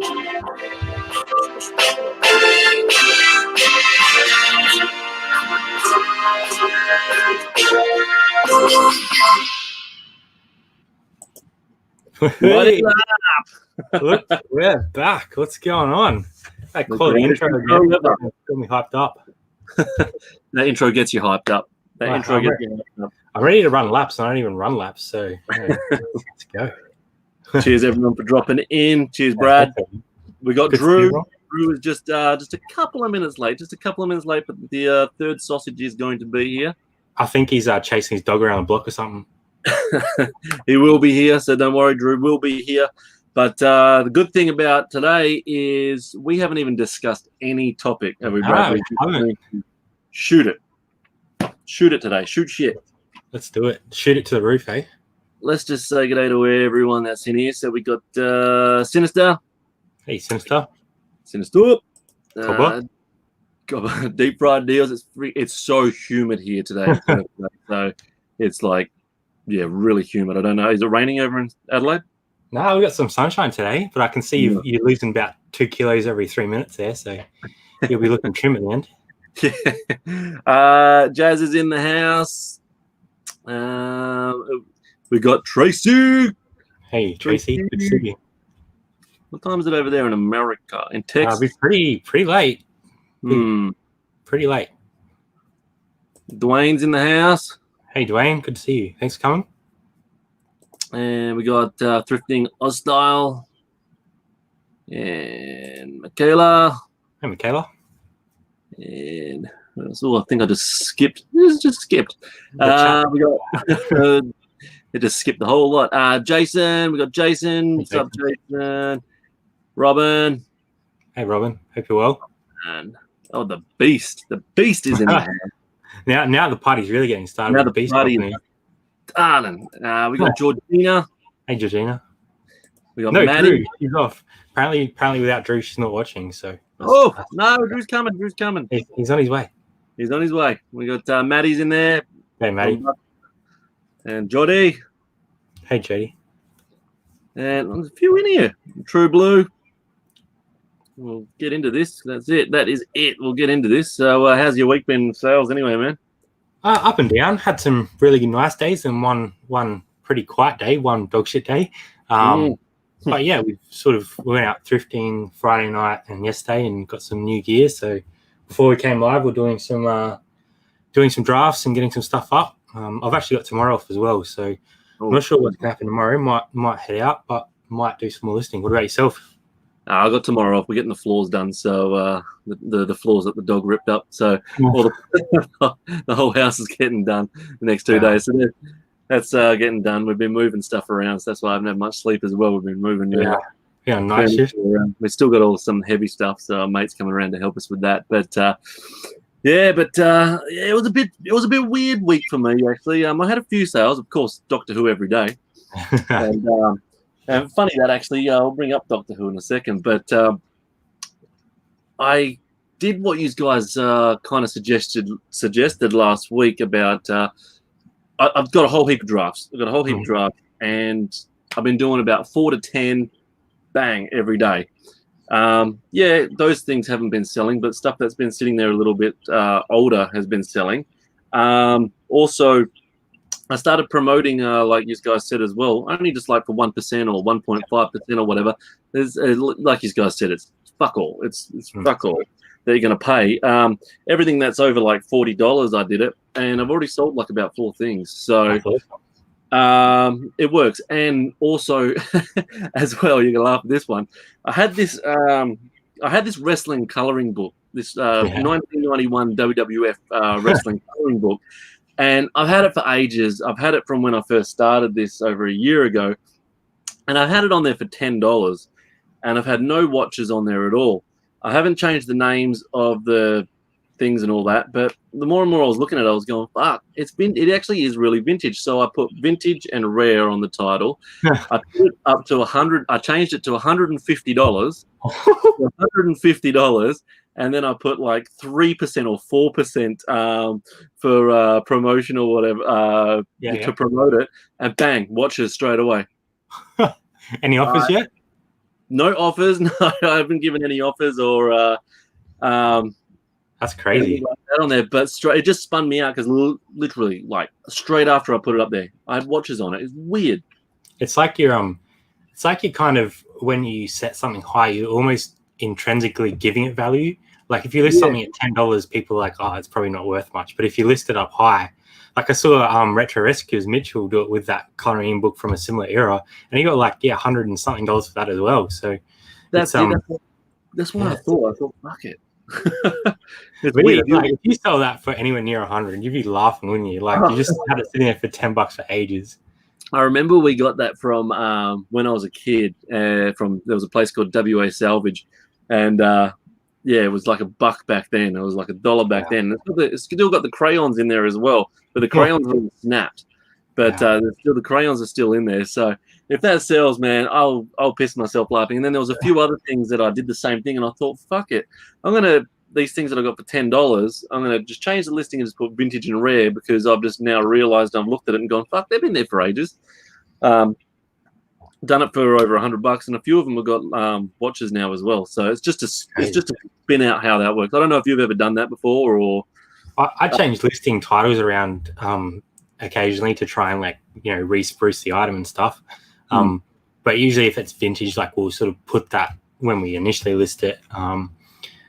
Hey, look, we're back. What's going on? That quality intro again got me hyped up. That intro gets you hyped up. I'm ready to run laps. I don't even run laps, so let's go. Cheers, everyone, for dropping in. Cheers, Brad. We got Good Drew. to Drew is just a couple of minutes late. But the third sausage is going to be here. I think he's chasing his dog around the block or something. He will be here, so don't worry, Drew will be here. But the good thing about today is we haven't even discussed any topic, have we, Brad? Shoot it. Shoot it today. Shoot shit. Let's do it. Shoot it to the roof, eh? Let's just say good day to everyone that's in here. So we got Sinister. Hey, Sinister. Sinister. Cobra. Deep fried deals. It's so humid here today. So it's like, yeah, really humid. I don't know. Is it raining over in Adelaide? No, we got some sunshine today, but I can see you're losing about 2 kilos every 3 minutes there, so you'll be looking trim at the end. Yeah. Jazz is in the house. We got Tracy. Hey, Tracy. Good to see you. What time is it over there in America? In Texas? It's pretty late. Pretty late. Dwayne's in the house. Hey, Dwayne. Good to see you. Thanks for coming. And we got Thrifting Oz Style. And Michaela. Hey, Michaela. And I think I just skipped. Just skipped. We got it just skipped the whole lot. Jason. We got Jason. What's up, Jason? Robin. Hey, Robin. Hope you're well. And the beast. The beast is in there. Now the party's really getting started. Now the party is darling. We got Georgina. Hey, Georgina. We got Maddie. Drew. She's off. Apparently, without Drew, she's not watching. So. No, Drew's coming. He's on his way. He's on his way. We got Maddie's in there. Hey, Maddie. And Jody. Hey, Jody. And there's a few in here. True Blue. We'll get into this. That's it. That is it. We'll get into this. So how's your week been sales anyway, man? Up and down. Had some really nice days and one pretty quiet day, one dog shit day. But yeah, we went out thrifting Friday night and yesterday and got some new gear. So before we came live, we're doing some drafts and getting some stuff up. I've actually got tomorrow off as well, so I'm not sure what's going to happen tomorrow. Might head out, but might do some more listing. What about yourself? I got tomorrow off. We're getting the floors done, so the floors that the dog ripped up. So the whole house is getting done the next 2 days. So that's getting done. We've been moving stuff around, so that's why I haven't had much sleep as well. We've been moving. Nice shift. We've still got some heavy stuff, so our mate's coming around to help us with that. But it was a bit weird week for me actually. I had a few sales, of course, Doctor Who every day, and funny that actually. I'll bring up Doctor Who in a second, but I did what you guys kind of suggested last week about. I've got a whole heap of drafts. And I've been doing about 4 to 10, bang, every day. Those things haven't been selling, but stuff that's been sitting there a little bit older has been selling. Also, I started promoting, like you guys said as well, only just like for 1% or 1.5% or whatever. There's like you guys said, it's fuck all. It's fuck all that you're going to pay. Everything that's over like $40, I did it, and I've already sold like about 4 things. So it works. And also, as well, you're gonna laugh at this one. I had this wrestling coloring book, this 1991 WWF wrestling coloring book, and I've had it for ages. I've had it from when I first started this over a year ago, and I've had it on there for $10, and I've had no watches on there at all. I haven't changed the names of the things and all that, but the more and more I was looking at it, I was going, fuck, it actually is really vintage. So I put vintage and rare on the title. I put it up to 100. I changed it to $150, $150, and then I put like 3% or 4% for promotion or whatever to promote it, and bang, watches straight away. Any offers yet? No offers. No, I haven't given any offers or That's crazy. like that on there. But it just spun me out because literally, like straight after I put it up there, I had watches on it. It's weird. It's like you kind of, when you set something high, you're almost intrinsically giving it value. Like if you list something at $10, people are like, oh, it's probably not worth much. But if you list it up high, like I saw Retro Rescues Mitchell do it with that coloring book from a similar era, and he got like $100 and something for that as well. So that's what I thought. I thought, fuck it. It's weird. Like, if you sell that for anywhere near 100, you'd be laughing, wouldn't you? Like you just had it sitting there for $10 for ages. I remember we got that from when I was a kid. There was a place called WA Salvage, and it was like $1 back then. It was like $1 back then. It's still got the crayons in there as well, but the crayons are snapped. But the crayons are still in there. So if that sells, man, I'll piss myself laughing. And then there was a few other things that I did the same thing, and I thought, fuck it, these things that I got for $10, I'm gonna just change the listing and just put vintage and rare, because I've just now realized, I've looked at it and gone, fuck, they've been there for ages. Done it for over $100, and a few of them have got watches now as well. So it's just to spin out how that works. I don't know if you've ever done that before, or I changed listing titles around occasionally to try and, like, re-spruce the item and stuff. But usually if it's vintage, like, we'll sort of put that when we initially list it.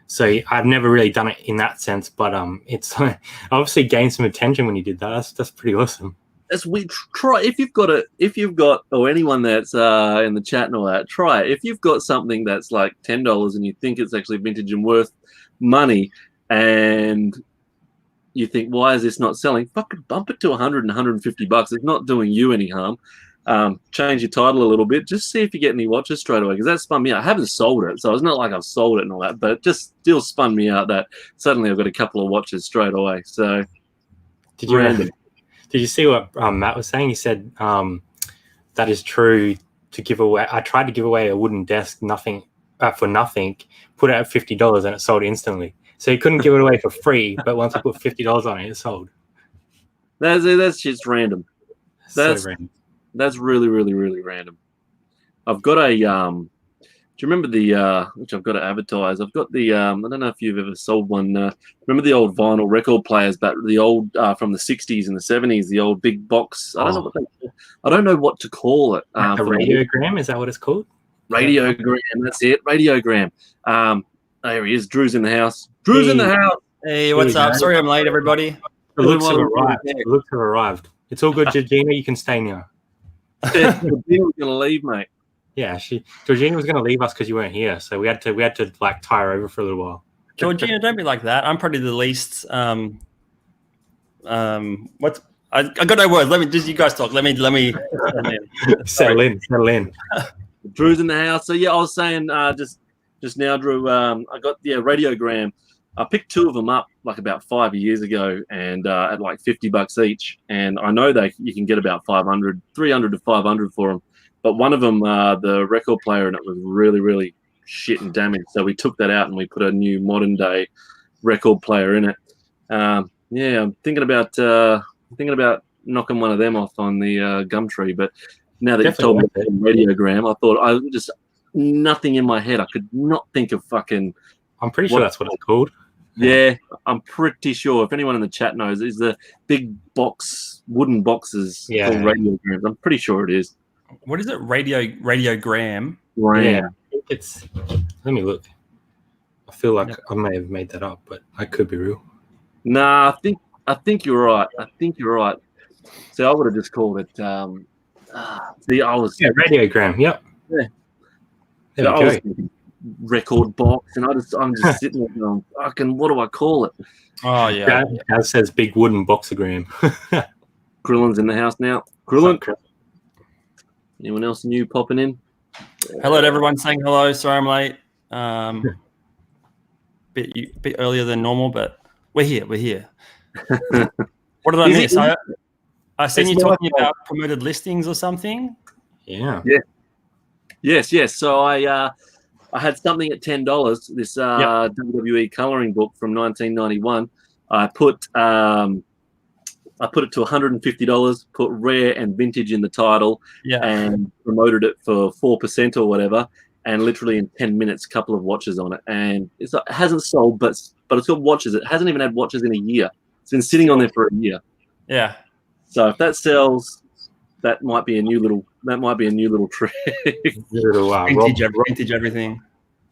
So I've never really done it in that sense, but it's obviously gained some attention when you did that. That's pretty awesome. Try if you've got or anyone that's in the chat and all that, try it. If you've got something that's like $10 and you think it's actually vintage and worth money, and you think, why is this not selling? Fucking bump it to $100 and $150. It's not doing you any harm. Change your title a little bit. Just see if you get any watches straight away, because that spun me out. I haven't sold it, so it's not like I've sold it and all that, but it just still spun me out that suddenly I've got a couple of watches straight away. So Did you see what Matt was saying? He said that is true to give away. I tried to give away a wooden desk for nothing, put it at $50, and it sold instantly. So he couldn't give it away for free, but once I put $50 on it, it sold. That's just random. That's so random. That's really, really, really random. I've got a do you remember the which I've got to advertise? I've got the I don't know if you've ever sold one. Remember the old vinyl record players, but the old from the 60s and the 70s, the old big box. I don't know what to call it. A radiogram, is that what it's called? Radiogram, that's it. Radiogram. There he is. Drew's in the house. Drew's in the house. Hey, what's up? Sorry I'm late, everybody. The looks have arrived. It's all good, Georgina. You can stay now. Georgina was going to leave, mate. Yeah, Georgina was going to leave us because you weren't here, so we had to like tie her over for a little while. Georgina, don't be like that. I'm probably the least. I got no words. You guys talk. Let me settle in. Drew's in the house. So yeah, I was saying just now, Drew. I got radiogram. I picked two of them up like about 5 years ago, and at like $50 each. And I know you can get about 300 to 500 for them. But one of them, the record player, and it was really, really shit and damaged. So we took that out and we put a new modern day record player in it. I'm thinking about knocking one of them off on the Gumtree. But now that you've told me about radiogram, I thought nothing in my head. I could not think of fucking. I'm pretty sure that's what it's called. Yeah, I'm pretty sure. If anyone in the chat knows, is the big wooden boxes called radiograms. I'm pretty sure it is. What is it? Radiogram? Yeah. Let me look. I feel like I may have made that up, but I could be real. Nah, I think you're right. So I would have just called it radiogram. Yep. Yeah. There we go. Record box, and I'm just sitting there going, fucking, what do I call it? Oh yeah. That says big wooden boxogram. Krillin's in the house now. Krillin. Anyone else new popping in? Hello to everyone saying hello. Sorry I'm late. Bit earlier than normal, but we're here. What did I miss? I seen you talking about promoted listings or something. Yeah. Yes. So I had something at $10. This WWE coloring book from 1991. I put it to $150, put rare and vintage in the title, and promoted it for 4% or whatever. and literally in 10 minutes, a couple of watches on it, and it hasn't sold, but it's got watches. It hasn't even had watches in a year. It's been sitting on there for a year. Yeah. So if that sells, that might be a new little trick. Vintage everything.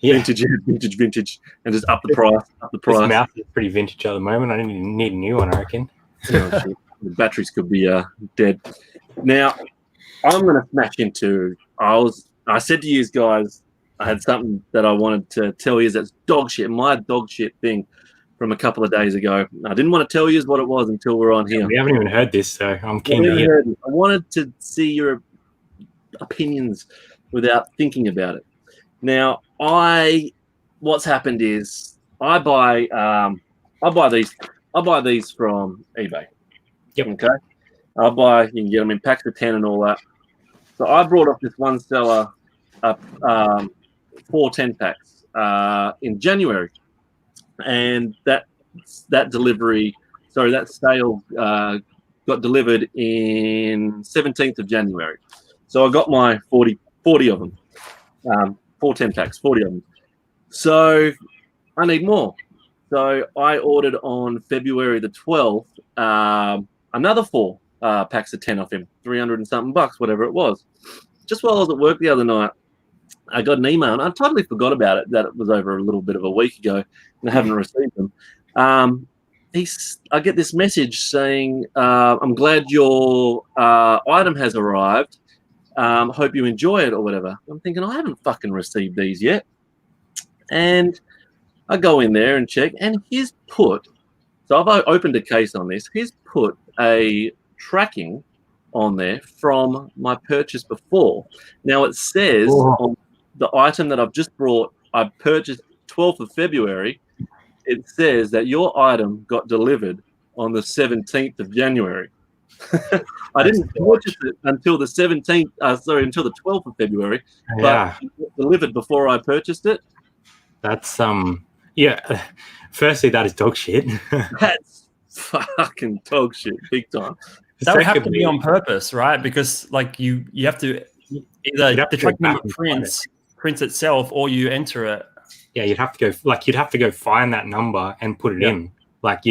Yeah. Vintage, and just up the price. This mouse is pretty vintage at the moment. I didn't need a new one, I reckon. Oh, shit. The batteries could be dead. Now, I'm going to smash into. I said to you guys, I had something that I wanted to tell you that's dog shit, my dog shit thing from a couple of days ago. I didn't want to tell you what it was until we're on here. We haven't even heard this, so I'm keen to hear. I wanted to see your opinions without thinking about it. Now, what's happened is I buy these from eBay. Yep. Okay. You can get them in packs of 10 and all that. So I brought off this one seller 4 10-packs in January, and that sale got delivered in 17th of January. So I got my 40 of them, 4 10-packs, 40 of them. So I need more. So I ordered on February the 12th another 4 packs of 10 off him, 300 and something bucks, whatever it was. Just while I was at work the other night, I got an email, and I totally forgot about it, that it was over a little bit of a week ago, and I haven't received them. I get this message saying, I'm glad your item has arrived. Hope you enjoy it or whatever. I'm thinking, I haven't fucking received these yet. And I go in there and check, and he's put, so I've opened a case on this, he's put a tracking on there from my purchase before. Now it says on the item that I've just brought, I purchased 12th of February, it says that your item got delivered on the 17th of January. I didn't purchase it until the 17th, until the 12th of February, but it was delivered before I purchased it. That's firstly, that is dog shit. That's fucking dog shit, big time. That would have to be on purpose, right? Because like you have to either the tracking number prints itself, or you enter it. Yeah, you'd have to go find that number and put it in. Like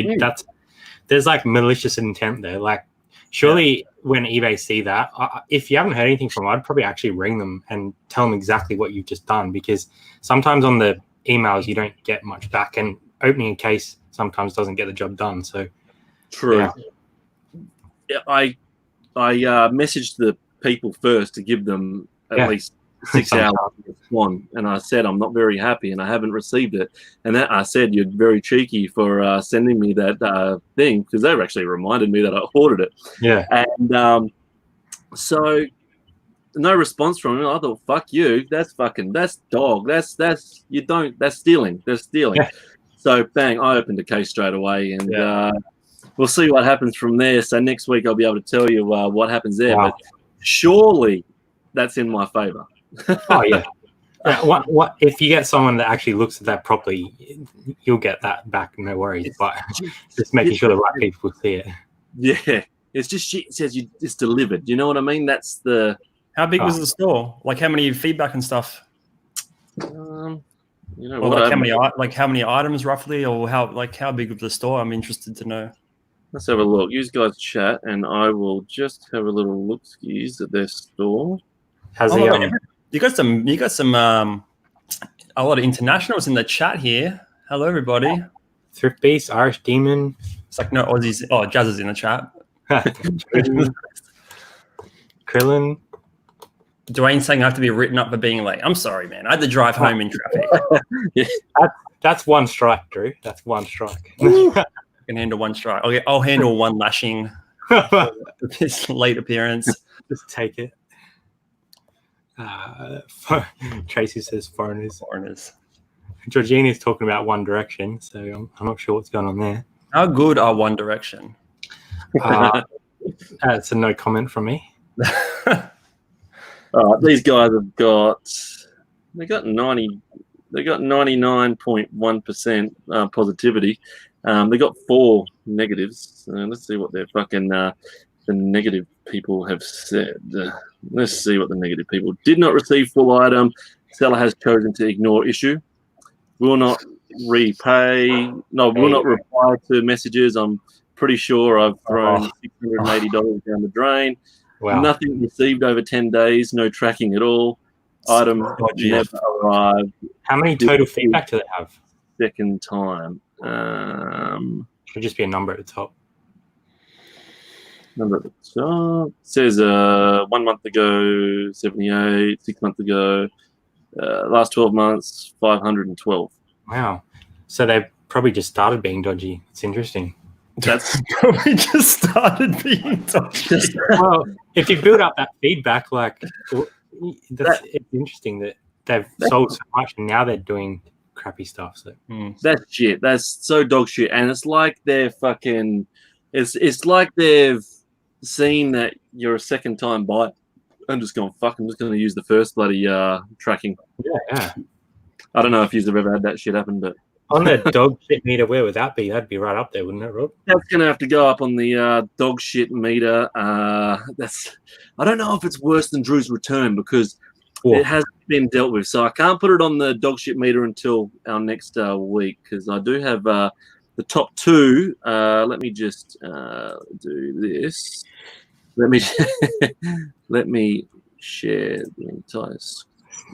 there's like malicious intent there. Like surely when eBay see that, if you haven't heard anything from them, I'd probably actually ring them and tell them exactly what you've just done, because sometimes on the emails you don't get much back, and opening a case sometimes doesn't get the job done. So true. Yeah, I messaged the people first to give them at least 6 hours to respond, and I said I'm not very happy and I haven't received it. And that I said, you're very cheeky for sending me that thing, because they actually reminded me that I ordered it. Yeah. And so no response from him. I thought, fuck you. That's dog. That's stealing. They're stealing. Yeah. So bang, I opened the case straight away, and we'll see what happens from there. So next week I'll be able to tell you what happens there. Wow. But surely that's in my favor. Oh yeah. What if you get someone that actually looks at that properly, you'll get that back, no worries. But just making sure the right people see it. Yeah, it's just shit. It says it's delivered. You know what I mean? That's the. How big was the store? Like how many feedback and stuff? You know, or like how many items roughly, or how big of the store? I'm interested to know. Let's have a look. You guys chat, and I will just have a little look at their store. You got some a lot of internationals in the chat here. Hello, everybody. Thrift Beast, Irish Demon. It's like no Aussies. Oh, Jazz is in the chat. Krillin. Dwayne saying I have to be written up for being late. I'm sorry, man. I had to drive home in traffic. That's one strike, Drew. That's one strike. I can handle one strike. Okay, I'll handle one lashing for this late appearance. Just take it. Tracy says foreigners. Georgina's talking about One Direction, so I'm not sure what's going on there. How good are One Direction? It's a no comment from me. These guys have got 99.1% positivity. They got 4 negatives. Let's see what their fucking the negative people have said. Let's see what the negative people did not receive full item. Seller has chosen to ignore issue. Will not repay. No, will not reply to messages. I'm pretty sure I've thrown $680 down the drain. Wow. Nothing received over 10 days. No tracking at all. Item never arrived. How many total feedback do they have? Second time. Should just be a number at the top. Number at the top. It says 1 month ago, 78. 6 months ago. Last 12 months, 512. Wow. So they've probably just started being dodgy. It's interesting. That's probably just started being dodgy. Well, if you build up that feedback, like, it's interesting that they've sold so much and now they're doing crappy stuff. So that's shit. That's so dog shit. And it's like they're fucking. It's like they've seen that you're a second time buyer. I'm just going, fuck, I'm just going to use the first bloody tracking. Yeah. I don't know if you've ever had that shit happen, but on the dog shit meter, where would that be? That'd be right up there, wouldn't it, Rob? That's going to have to go up on the dog shit meter. I don't know if it's worse than Drew's return because it hasn't been dealt with. So I can't put it on the dog shit meter until our next week because I do have the top two. Let me just do this. Let me share the entire.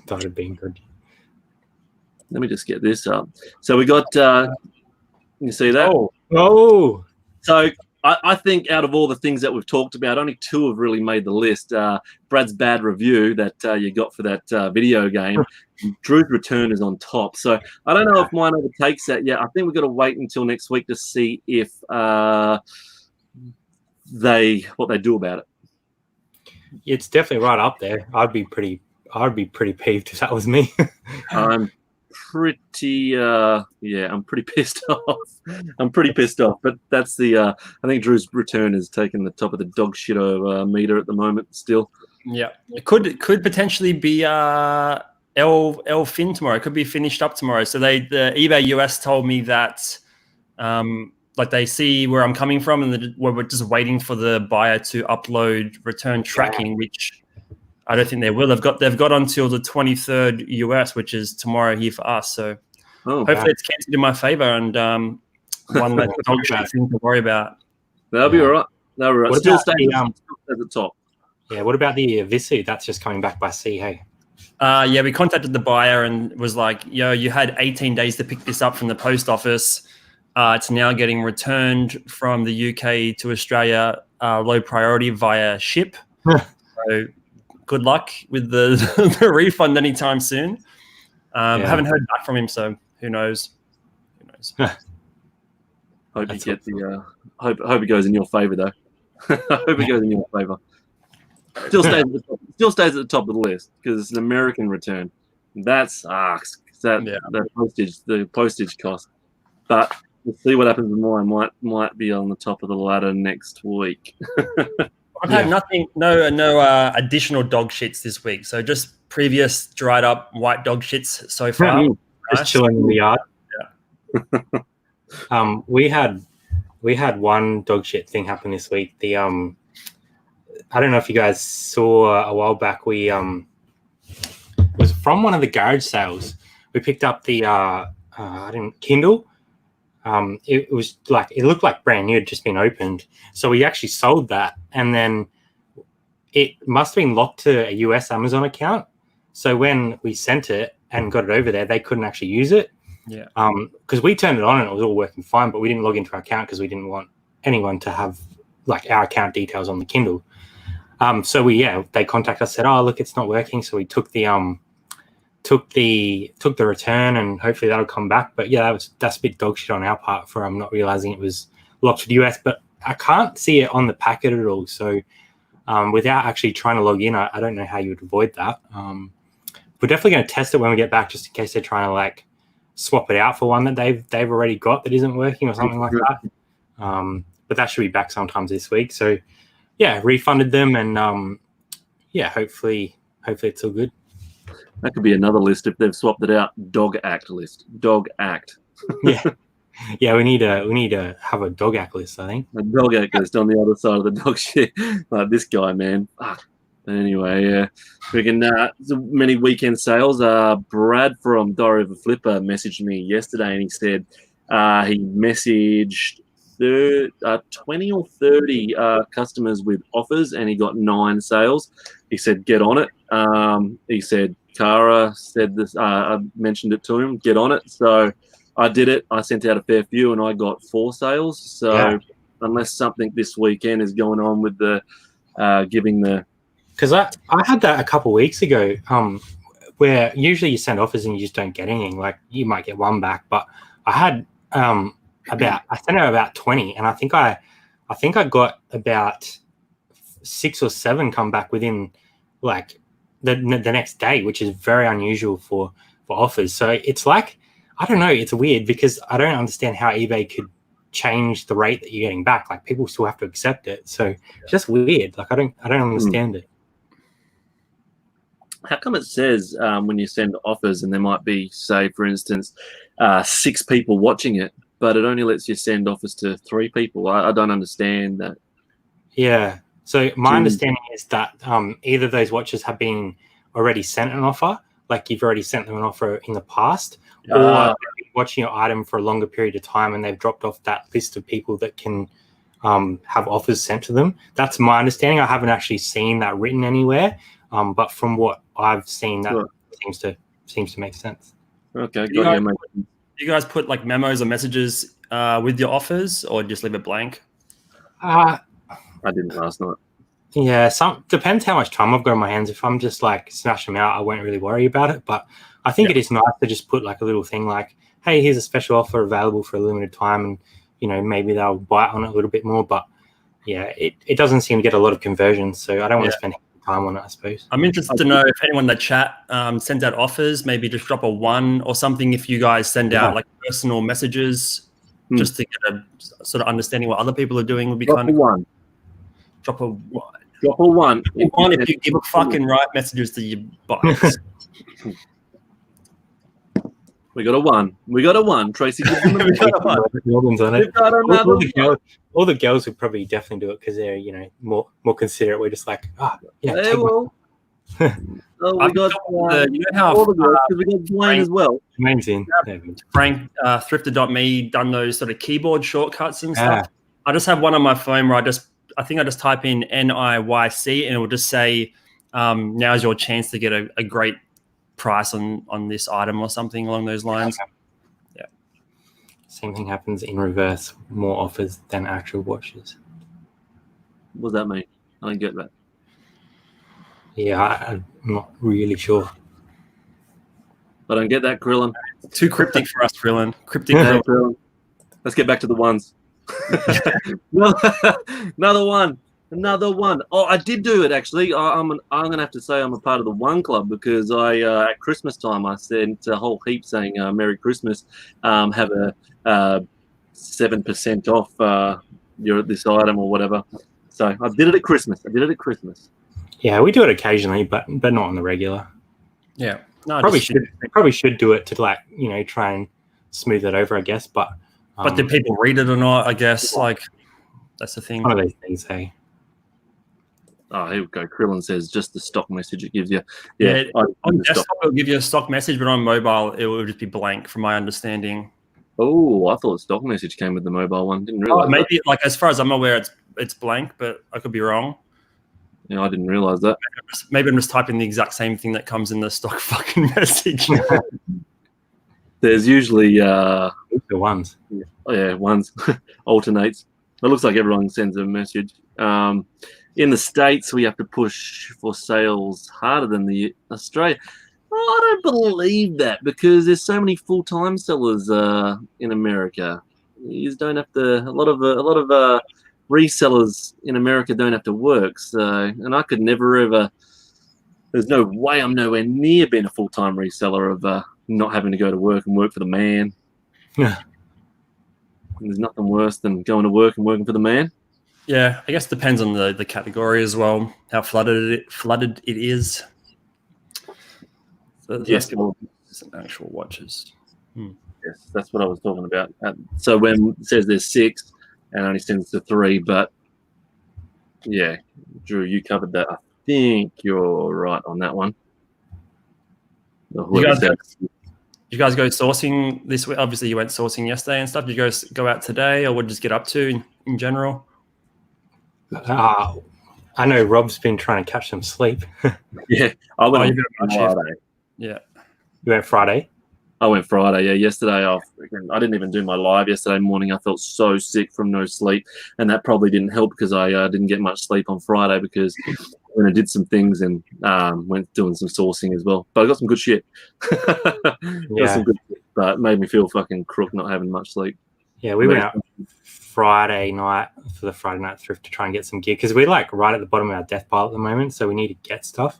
Started being dodgy. Let me just get this up. So we got. You see that? Oh. So I think out of all the things that we've talked about, only two have really made the list. Brad's bad review that you got for that video game. Drew's return is on top. So I don't know if mine overtakes that yet. I think we've got to wait until next week to see if what they do about it. It's definitely right up there. I'd be pretty peeved if that was me. I'm pretty pissed off. But that's the I think Drew's return has taken the top of the dog shit over meter at the moment still. Yeah. It could potentially be L fin tomorrow. It could be finished up tomorrow. So the eBay US told me that like they see where I'm coming from and we're just waiting for the buyer to upload return tracking, which I don't think they will. They've got until the 23rd US, which is tomorrow here for us. So hopefully it's counted in my favor and one less dog shit thing to worry about. That'll be all right. That'll be all right. Still staying at the top. Yeah. What about the Vissu? That's just coming back by sea. Hey. Yeah, we contacted the buyer and was like, yo, you had 18 days to pick this up from the post office. It's now getting returned from the UK to Australia, low priority via ship. So good luck with the refund anytime soon. I haven't heard back from him, so who knows? Hope you get the. Hope it goes in your favour though. I hope it goes in your favour. Still stays at the top of the list because it's an American return. That sucks. The postage cost. But we'll see what happens with mine. Might be on the top of the ladder next week. I've had no additional dog shits this week. So just previous dried up white dog shits so far. Just chilling in the yard. Yeah. We had one dog shit thing happen this week. The I don't know if you guys saw a while back. We it was from one of the garage sales. We picked up the Kindle. It was like it looked like brand new, had just been opened. So we actually sold that, and then it must have been locked to a US Amazon account. So when we sent it and got it over there, they couldn't actually use it. Yeah. Because we turned it on and it was all working fine, but we didn't log into our account because we didn't want anyone to have like our account details on the Kindle. So they contacted us, said, "Oh, look, it's not working." So we took the return and hopefully that'll come back. But yeah, that's a bit dog shit on our part for not realizing it was locked to the US. But I can't see it on the packet at all. So without actually trying to log in, I don't know how you would avoid that. We're definitely going to test it when we get back, just in case they're trying to like swap it out for one that they've already got that isn't working or something like that. But that should be back sometimes this week. So yeah, refunded them and hopefully it's all good. That could be another list if they've swapped it out. Dog act list. Dog act. Yeah. We need to have a dog act list. I think a dog act list on the other side of the dog shit. Like this guy, man. Fuck. Anyway, yeah, we can many weekend sales. Brad from Diary of a Flipper messaged me yesterday, and he said he messaged 20 or 30 customers with offers, and he got 9 sales. He said, "Get on it." He said, "Cara said this. I mentioned it to him. Get on it." So I did it. I sent out a fair few, and I got 4 sales. So unless something this weekend is going on with the giving the, because I had that a couple of weeks ago, where usually you send offers and you just don't get anything. Like you might get 1 back, but I had I sent out about 20, and I think I got about 6 or 7 come back within like the next day, which is very unusual for offers. So it's like, I don't know, it's weird because I don't understand how eBay could change the rate that you're getting back. Like people still have to accept it. So it's just weird. Like I don't understand it. How come it says when you send offers and there might be, say, for instance, 6 people watching it, but it only lets you send offers to 3 people? I don't understand that. Yeah. So my understanding is that either those watchers have been already sent an offer, like you've already sent them an offer in the past, or they've been watching your item for a longer period of time and they've dropped off that list of people that can have offers sent to them. That's my understanding. I haven't actually seen that written anywhere, but from what I've seen, that seems to make sense. Okay, you guys put like memos or messages with your offers, or just leave it blank? I didn't last night. Yeah, depends how much time I've got on my hands. If I'm just like smash them out, I won't really worry about it. But I think it is nice to just put like a little thing like, hey, here's a special offer available for a limited time, and maybe they'll bite on it a little bit more. But yeah, it doesn't seem to get a lot of conversions, so I don't want to spend time on it, I suppose. I'm interested to know if anyone in the chat sends out offers, maybe just drop a 1 or something if you guys send out like personal messages, just to get a sort of understanding what other people are doing would be kind of one. Drop a 1. Drop a 1. If you give a fucking right messages to your bots. We got a 1. We got a 1. Tracy gives them on it. All the girls would probably definitely do it because they're more considerate. We're just like, they will. We got you know how all the girls, because we got Dwayne as well. Dwayne's in. Frank Thrifter.me done those sort of keyboard shortcuts and stuff. I just have one on my phone where I think I just type in NIYC and it will just say, now's your chance to get a great price on this item or something along those lines. Okay. Yeah. Same thing happens in reverse. More offers than actual watches. What does that mean? I don't get that. Yeah, I'm not really sure. I don't get that, Krillin. Too cryptic for us, Krillin. Cryptic. Krillin. Let's get back to the ones. Another one. Oh, I did do it actually. I'm gonna have to say I'm a part of the One Club because at Christmas time I sent a whole heap saying Merry Christmas. Have a 7% off this item or whatever. So I did it at Christmas. Yeah, we do it occasionally, but not on the regular. Yeah, no, probably should do it to like try and smooth it over, I guess. But do people read it or not? I guess like that's the thing. One of those things, hey. Oh, here we go. Krillin says just the stock message it gives you. Yeah, on desktop it'll give you a stock message, but on mobile it will just be blank, from my understanding. Oh, I thought the stock message came with the mobile one. Didn't realize. Maybe like as far as I'm aware, it's blank, but I could be wrong. Yeah, I didn't realize that. Maybe I'm just typing the exact same thing that comes in the stock fucking message. There's usually the ones. Ones alternates. It looks like everyone sends a message. In the States, we have to push for sales harder than the Australia. I don't believe that because there's so many full-time sellers in America. You don't have to. A lot of resellers in America don't have to work. So, and I could never ever. There's no way I'm nowhere near being a full-time reseller of not having to go to work and work for the man. Yeah. There's nothing worse than going to work and working for the man. Yeah, I guess it depends on the category as well, how flooded it is. So yes, some actual watches. Yes, that's what I was talking about. So when it says there's 6 and only sends to 3, but yeah, Drew, you covered that. think you're right on that one. You guys go sourcing this week? Obviously, you went sourcing yesterday and stuff. Did you guys go out today, or what did you just get up to in general? I know Rob's been trying to catch some sleep. Yeah, I went on Friday. Yeah, you went Friday. I went Friday. Yeah, yesterday I didn't even do my live yesterday morning. I felt so sick from no sleep, and that probably didn't help because I didn't get much sleep on Friday because when I did some things and went doing some sourcing as well. But I got some good shit. Got some good shit, but it made me feel fucking crook not having much sleep. Yeah, we went out Friday night for the Friday night thrift to try and get some gear because we're like right at the bottom of our death pile at the moment, so we need to get stuff.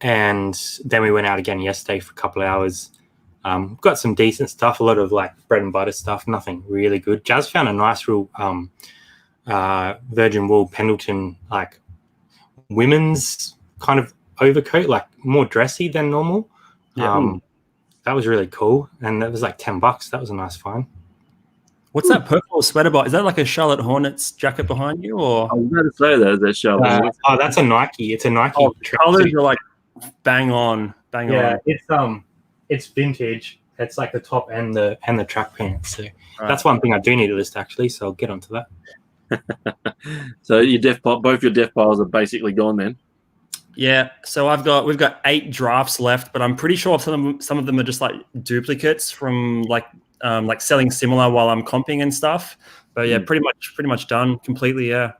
And then we went out again yesterday for a couple of hours. Got some decent stuff, a lot of like bread and butter stuff, nothing really good. Jazz found a nice real virgin wool Pendleton like women's kind of overcoat, like more dressy than normal. That was really cool, and that was like $10. That was a nice find. What's that purple sweater by? Is that like a Charlotte Hornets jacket behind you, or? I was about to say that Charlotte. That's a Nike. It's a Nike. Oh, colors are like bang on. It's vintage. It's like the top and the track pants. So that's one thing I do need to list actually. So I'll get onto that. So both your death piles are basically gone then. Yeah, so we've got 8 drafts left, but I'm pretty sure some of them are just like duplicates from like selling similar while I'm comping and stuff. But yeah, pretty much done completely. Yeah.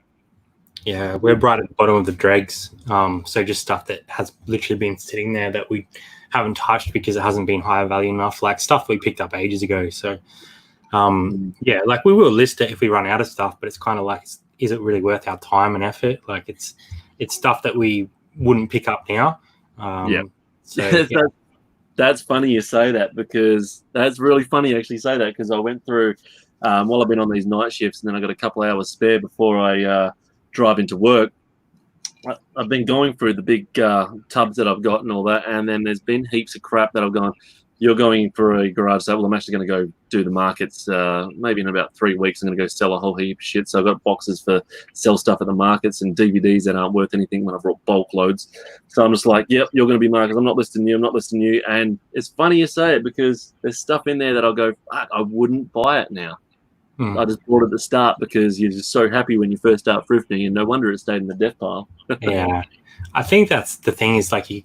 Yeah, we're right at the bottom of the dregs. So just stuff that has literally been sitting there that we haven't touched because it hasn't been higher value enough. Like stuff we picked up ages ago. So yeah, like we will list it if we run out of stuff, but it's kind of like, is it really worth our time and effort? Like it's stuff that we wouldn't pick up now. So that's funny you say that, because that's really funny you actually say that, because I went through while I've been on these night shifts, and then I got a couple of hours spare before I drive into work. I've been going through the big tubs that I've got and all that, and then there's been heaps of crap that I've gone, you're going for a garage sale. Well, I'm actually going to go do the markets maybe in about 3 weeks. I'm going to go sell a whole heap of shit. So I've got boxes for sell stuff at the markets and DVDs that aren't worth anything when I brought bulk loads. So I'm just like, yep, you're going to be markets. I'm not listing you. And it's funny you say it, because there's stuff in there that I'll go, fuck, I wouldn't buy it now. I just bought it at the start because you're just so happy when you first start thrifting, and no wonder it stayed in the death pile. Yeah, I think that's the thing, is like you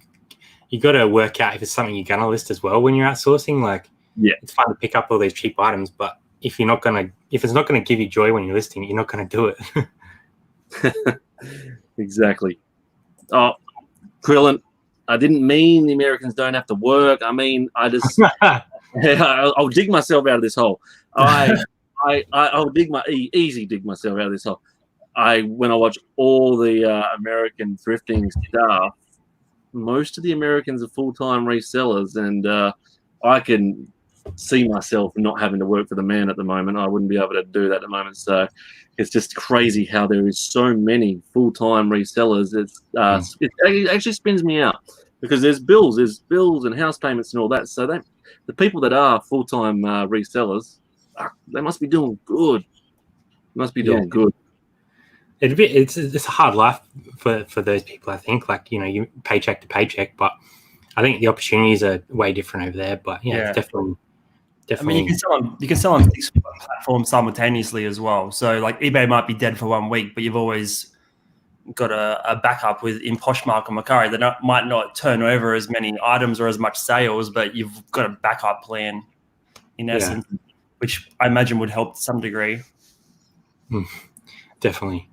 got to work out if it's something you're going to list as well when you're outsourcing. Like, yeah, it's fun to pick up all these cheap items, but if it's not going to give you joy when you're listing, you're not going to do it. Exactly. Oh, Krillin, I didn't mean the Americans don't have to work. I mean, I just I'll dig myself out of this hole. I'll dig myself out of this hole. When I watch all the American thrifting stuff, most of the Americans are full-time resellers, and I can see myself not having to work for the man at the moment. I wouldn't be able to do that at the moment. So it's just crazy how there is so many full-time resellers. It actually spins me out, because there's bills and house payments and all that. So the people that are full-time resellers, they must be doing good. Good. It's a hard life for those people, I think. Like, you paycheck to paycheck, but I think the opportunities are way different over there. But yeah. It's definitely. I mean, you can sell on 6 platforms simultaneously as well. So like eBay might be dead for 1 week, but you've always got a backup in Poshmark or Mercari that might not turn over as many items or as much sales, but you've got a backup plan in essence, which I imagine would help to some degree. Definitely.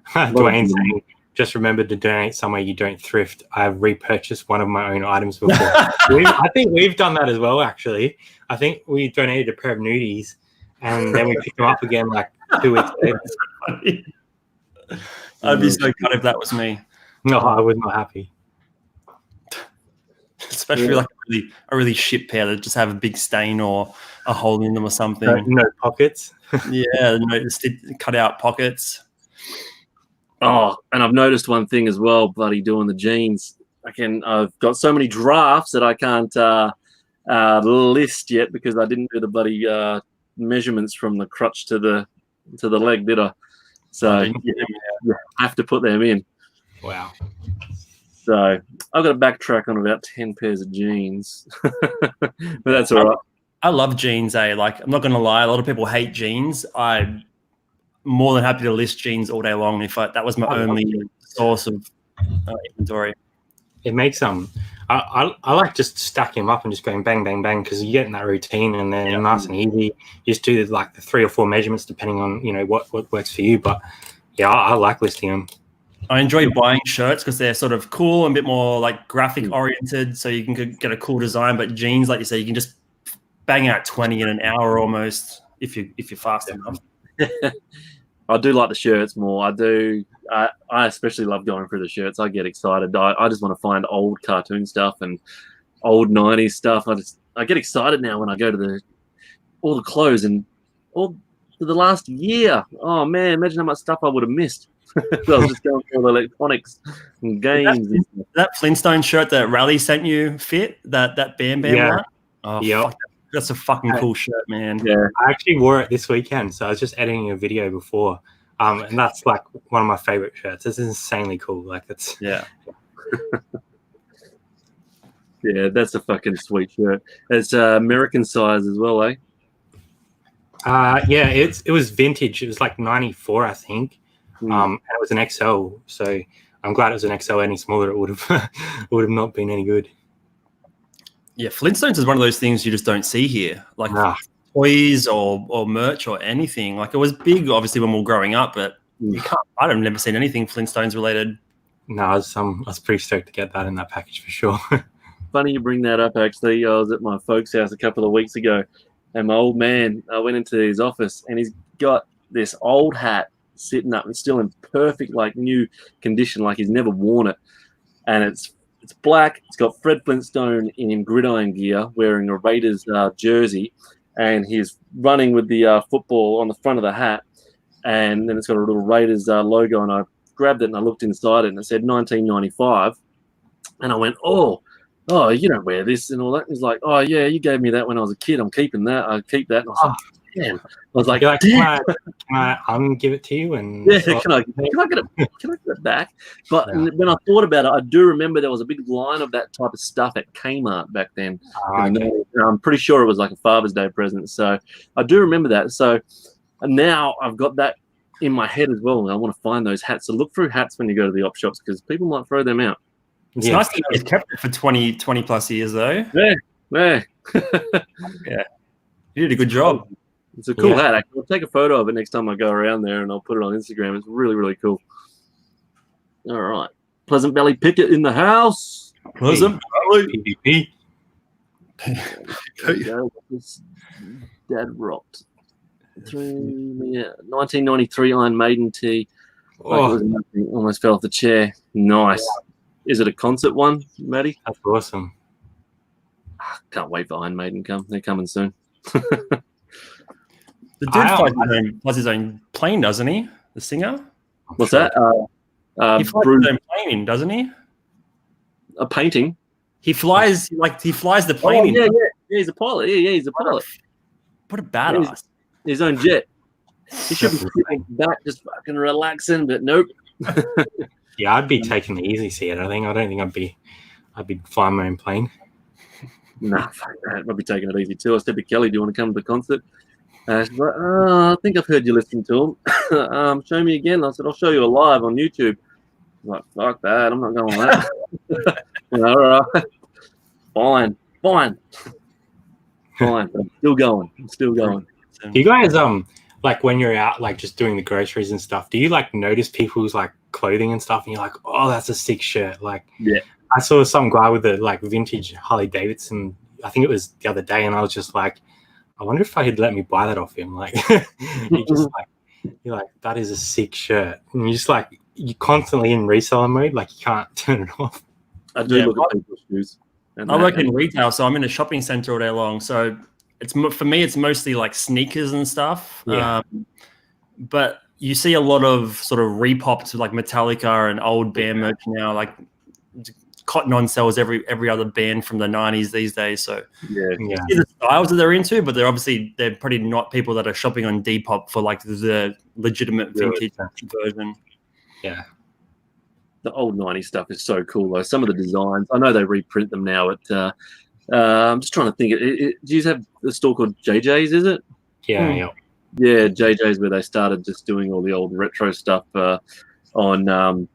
Dwayne saying, just remember to donate somewhere you don't thrift. I've repurchased one of my own items before. I think we've done that as well, actually. I think we donated a pair of nudies, and then we picked them up again like 2 weeks later. I'd be so glad if that was me. No, I was not happy. Especially like a really shit pair that just have a big stain or a hole in them or something. No pockets. Yeah, cut out pockets. Oh, and I've noticed one thing as well, bloody doing the jeans. I've got so many drafts that I can't list yet, because I didn't do the bloody measurements from the crotch to the leg, did I? So you have to put them in. Wow. So I've got to backtrack on about 10 pairs of jeans, but that's all right. I love jeans, Like, I'm not going to lie. A lot of people hate jeans. I'm more than happy to list jeans all day long if that was my only source of inventory. It makes I like just stacking them up and just going bang, bang, bang, because you get in that routine and then nice and easy. You just do like the 3 or 4 measurements depending on, you know, what works for you. But yeah, I like listing them. I enjoy buying shirts because they're sort of cool and a bit more like graphic oriented, so you can get a cool design. But jeans, like you say, you can just bang out 20 in an hour almost if you're fast enough. I do like the shirts more. I do. I especially love going through the shirts. I get excited. I just want to find old cartoon stuff and old 90s stuff. I get excited now when I go to all the clothes and all for the last year. Oh man, imagine how much stuff I would have missed. I was just going through all the electronics and games. That Flintstone shirt that Raleigh sent you fit that Bam Bam one? Oh, fuck, that's a fucking cool shirt, man. Yeah, I actually wore it this weekend, so I was just editing a video before, and that's like one of my favorite shirts. It's insanely cool. Like it's yeah, that's a fucking sweet shirt. It's American size as well, eh? Yeah, it was vintage. It was like 94, I think. And it was an XL, so I'm glad it was an XL. Any smaller, it would have not been any good. Yeah, Flintstones is one of those things you just don't see here, like toys or merch or anything. Like it was big, obviously, when we were growing up, but I've never seen anything Flintstones related. No, I was pretty stoked to get that in that package for sure. Funny you bring that up. Actually, I was at my folks' house a couple of weeks ago, and my old man, I went into his office, and he's got this old hat sitting up and still in perfect, like, new condition, like he's never worn it, and it's black. It's got Fred Flintstone in gridiron gear, wearing a Raiders jersey, and he's running with the football on the front of the hat, and then it's got a little Raiders logo. And I grabbed it and I looked inside it, and it said 1995, and I went, oh, you don't wear this and all that. He's like, oh yeah, you gave me that when I was a kid. I'm keeping that. I keep that. And I was like, damn. I was like, can I give it to you? And yeah, can I get it back? But when I thought about it, I do remember there was a big line of that type of stuff at Kmart back then. Okay. I'm pretty sure it was like a Father's Day present. So I do remember that. So now I've got that in my head as well. And I want to find those hats. So look through hats when you go to the op shops, because people might throw them out. It's nice that you've kept it for 20 plus years, though. Yeah. Yeah. You did a good job. It's a cool hat. I'll take a photo of it next time I go around there, and I'll put it on Instagram. It's really, really cool. All right. Pleasant Valley Picket in the house. Pleasant Valley. PvP. Dad rocked. 1993 Iron Maiden tee. Almost fell off the chair. Nice. Wow. Is it a concert one, Matty? That's awesome. Can't wait for Iron Maiden to come. They're coming soon. The dude flies his own plane, doesn't he? The singer? What's that? He flies his own plane, doesn't he? A painting? He flies the plane. Yeah, he's a pilot. Yeah, he's a pilot. What a badass. His own jet. He should be sitting back just fucking relaxing, but nope. Yeah, I'd be taking the easy seat. I don't think I'd be flying my own plane. Nah, fuck that. I'd be taking it easy too. I said to Kelly, do you want to come to the concert? She's like, I think I've heard you listen to him. Show me again. I said, I'll show you a live on YouTube. I'm like, fuck that. I'm not going on that. All right. Fine. But I'm still going. Do you guys, like when you're out, like just doing the groceries and stuff, do you like notice people's like clothing and stuff and you're like, oh, that's a sick shirt? Like, yeah. I saw some guy with a like vintage Harley Davidson, I think it was the other day, and I was just like, I wonder if he'd let me buy that off him. Like, you're like, that is a sick shirt. And you're constantly in reseller mode, like you can't turn it off. I do look at people's shoes. I work in retail, so I'm in a shopping center all day long. So for me, it's mostly like sneakers and stuff. Yeah. But you see a lot of sort of repops like Metallica and old band merch now, like Cotton On sells every other band from the 90s these days. So you see the styles that they're into, but they're probably not people that are shopping on Depop for like the legitimate vintage version. Yeah. the old 90s stuff is so cool though. Some of the designs, I know they reprint them now. I'm just trying to think. Do you have a store called JJ's? Is it? Yeah. Yeah, JJ's, where they started just doing all the old retro stuff on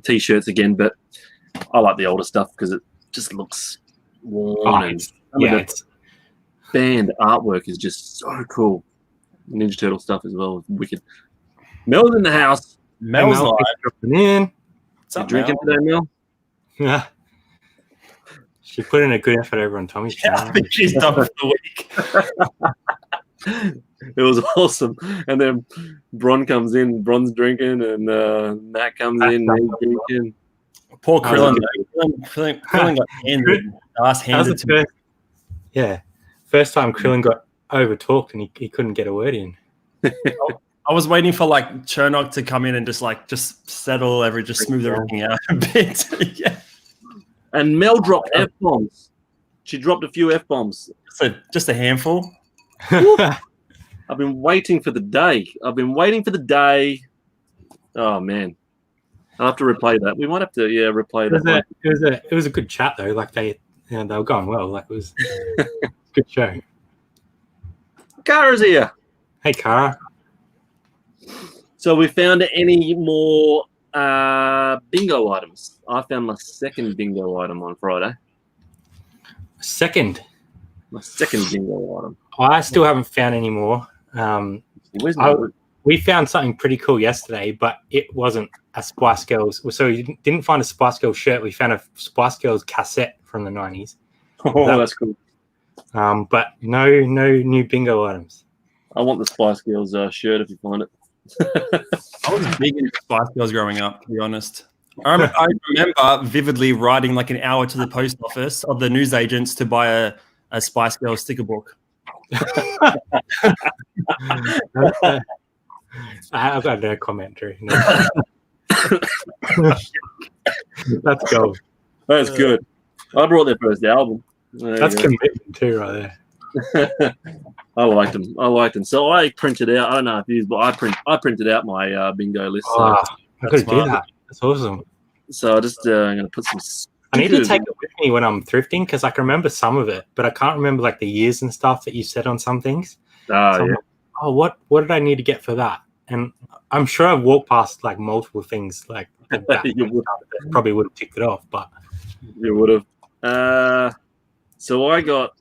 t-shirts again. But I like the older stuff because it just looks worn, and it's band artwork is just so cool. Ninja Turtle stuff as well is wicked. Mel's in the house. Mel's live. In. What's up, drinking today, Mel? Yeah. She put in a good effort over on Tommy's channel. I think she's done for the week. It was awesome. And then Bron comes in. Bron's drinking, and Matt comes in. He's drinking. Poor Krillin. Krillin got handed. First time Krillin got over-talked and he couldn't get a word in. I was waiting for like Chernok to come in and just settle smooth everything out a bit. Yeah. And Mel dropped F-bombs. She dropped a few F-bombs. So just a handful. I've been waiting for the day. Oh man, I'll have to replay that. We might have to replay that. It was a good chat though. Like they were going well. Like it was a good show. Kara's here. Hey, Kara. So we found any more bingo items? I found my second bingo item on Friday. My second bingo item. I still haven't found any more. We found something pretty cool yesterday, but it wasn't a Spice Girls. So we didn't find a Spice Girls shirt. We found a Spice Girls cassette from the 90s. Oh, that's cool. But no new bingo items. I want the Spice Girls shirt if you find it. I was big into Spice Girls growing up, to be honest. I remember vividly riding like an hour to the post office of the newsagents to buy a Spice Girls sticker book. I've got no commentary. No. That's gold. That's good. I brought their first album. That's commitment too, right there. I liked them. So I printed out. I don't know if you, but I printed out my bingo list. So I could do that. That's awesome. So I just I'm gonna put some. I need to take it with me when I'm thrifting because I can remember some of it, but I can't remember like the years and stuff that you said on some things. What did I need to get for that? And I'm sure I've walked past like multiple things like that. Probably would have ticked it off, but you would have. So I got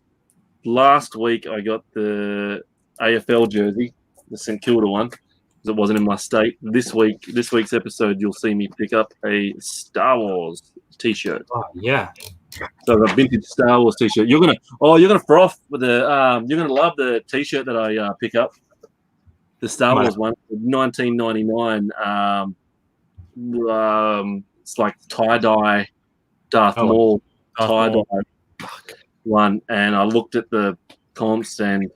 last week. I got the AFL jersey, the St Kilda one, because it wasn't in my state. This week's episode, you'll see me pick up a Star Wars T-shirt. Oh yeah. So the vintage Star Wars T-shirt. You're gonna froth with the. You're gonna love the T-shirt that I pick up. The Star Wars one, 1999. It's like tie-dye, Darth Maul tie-dye one. And I looked at the comps and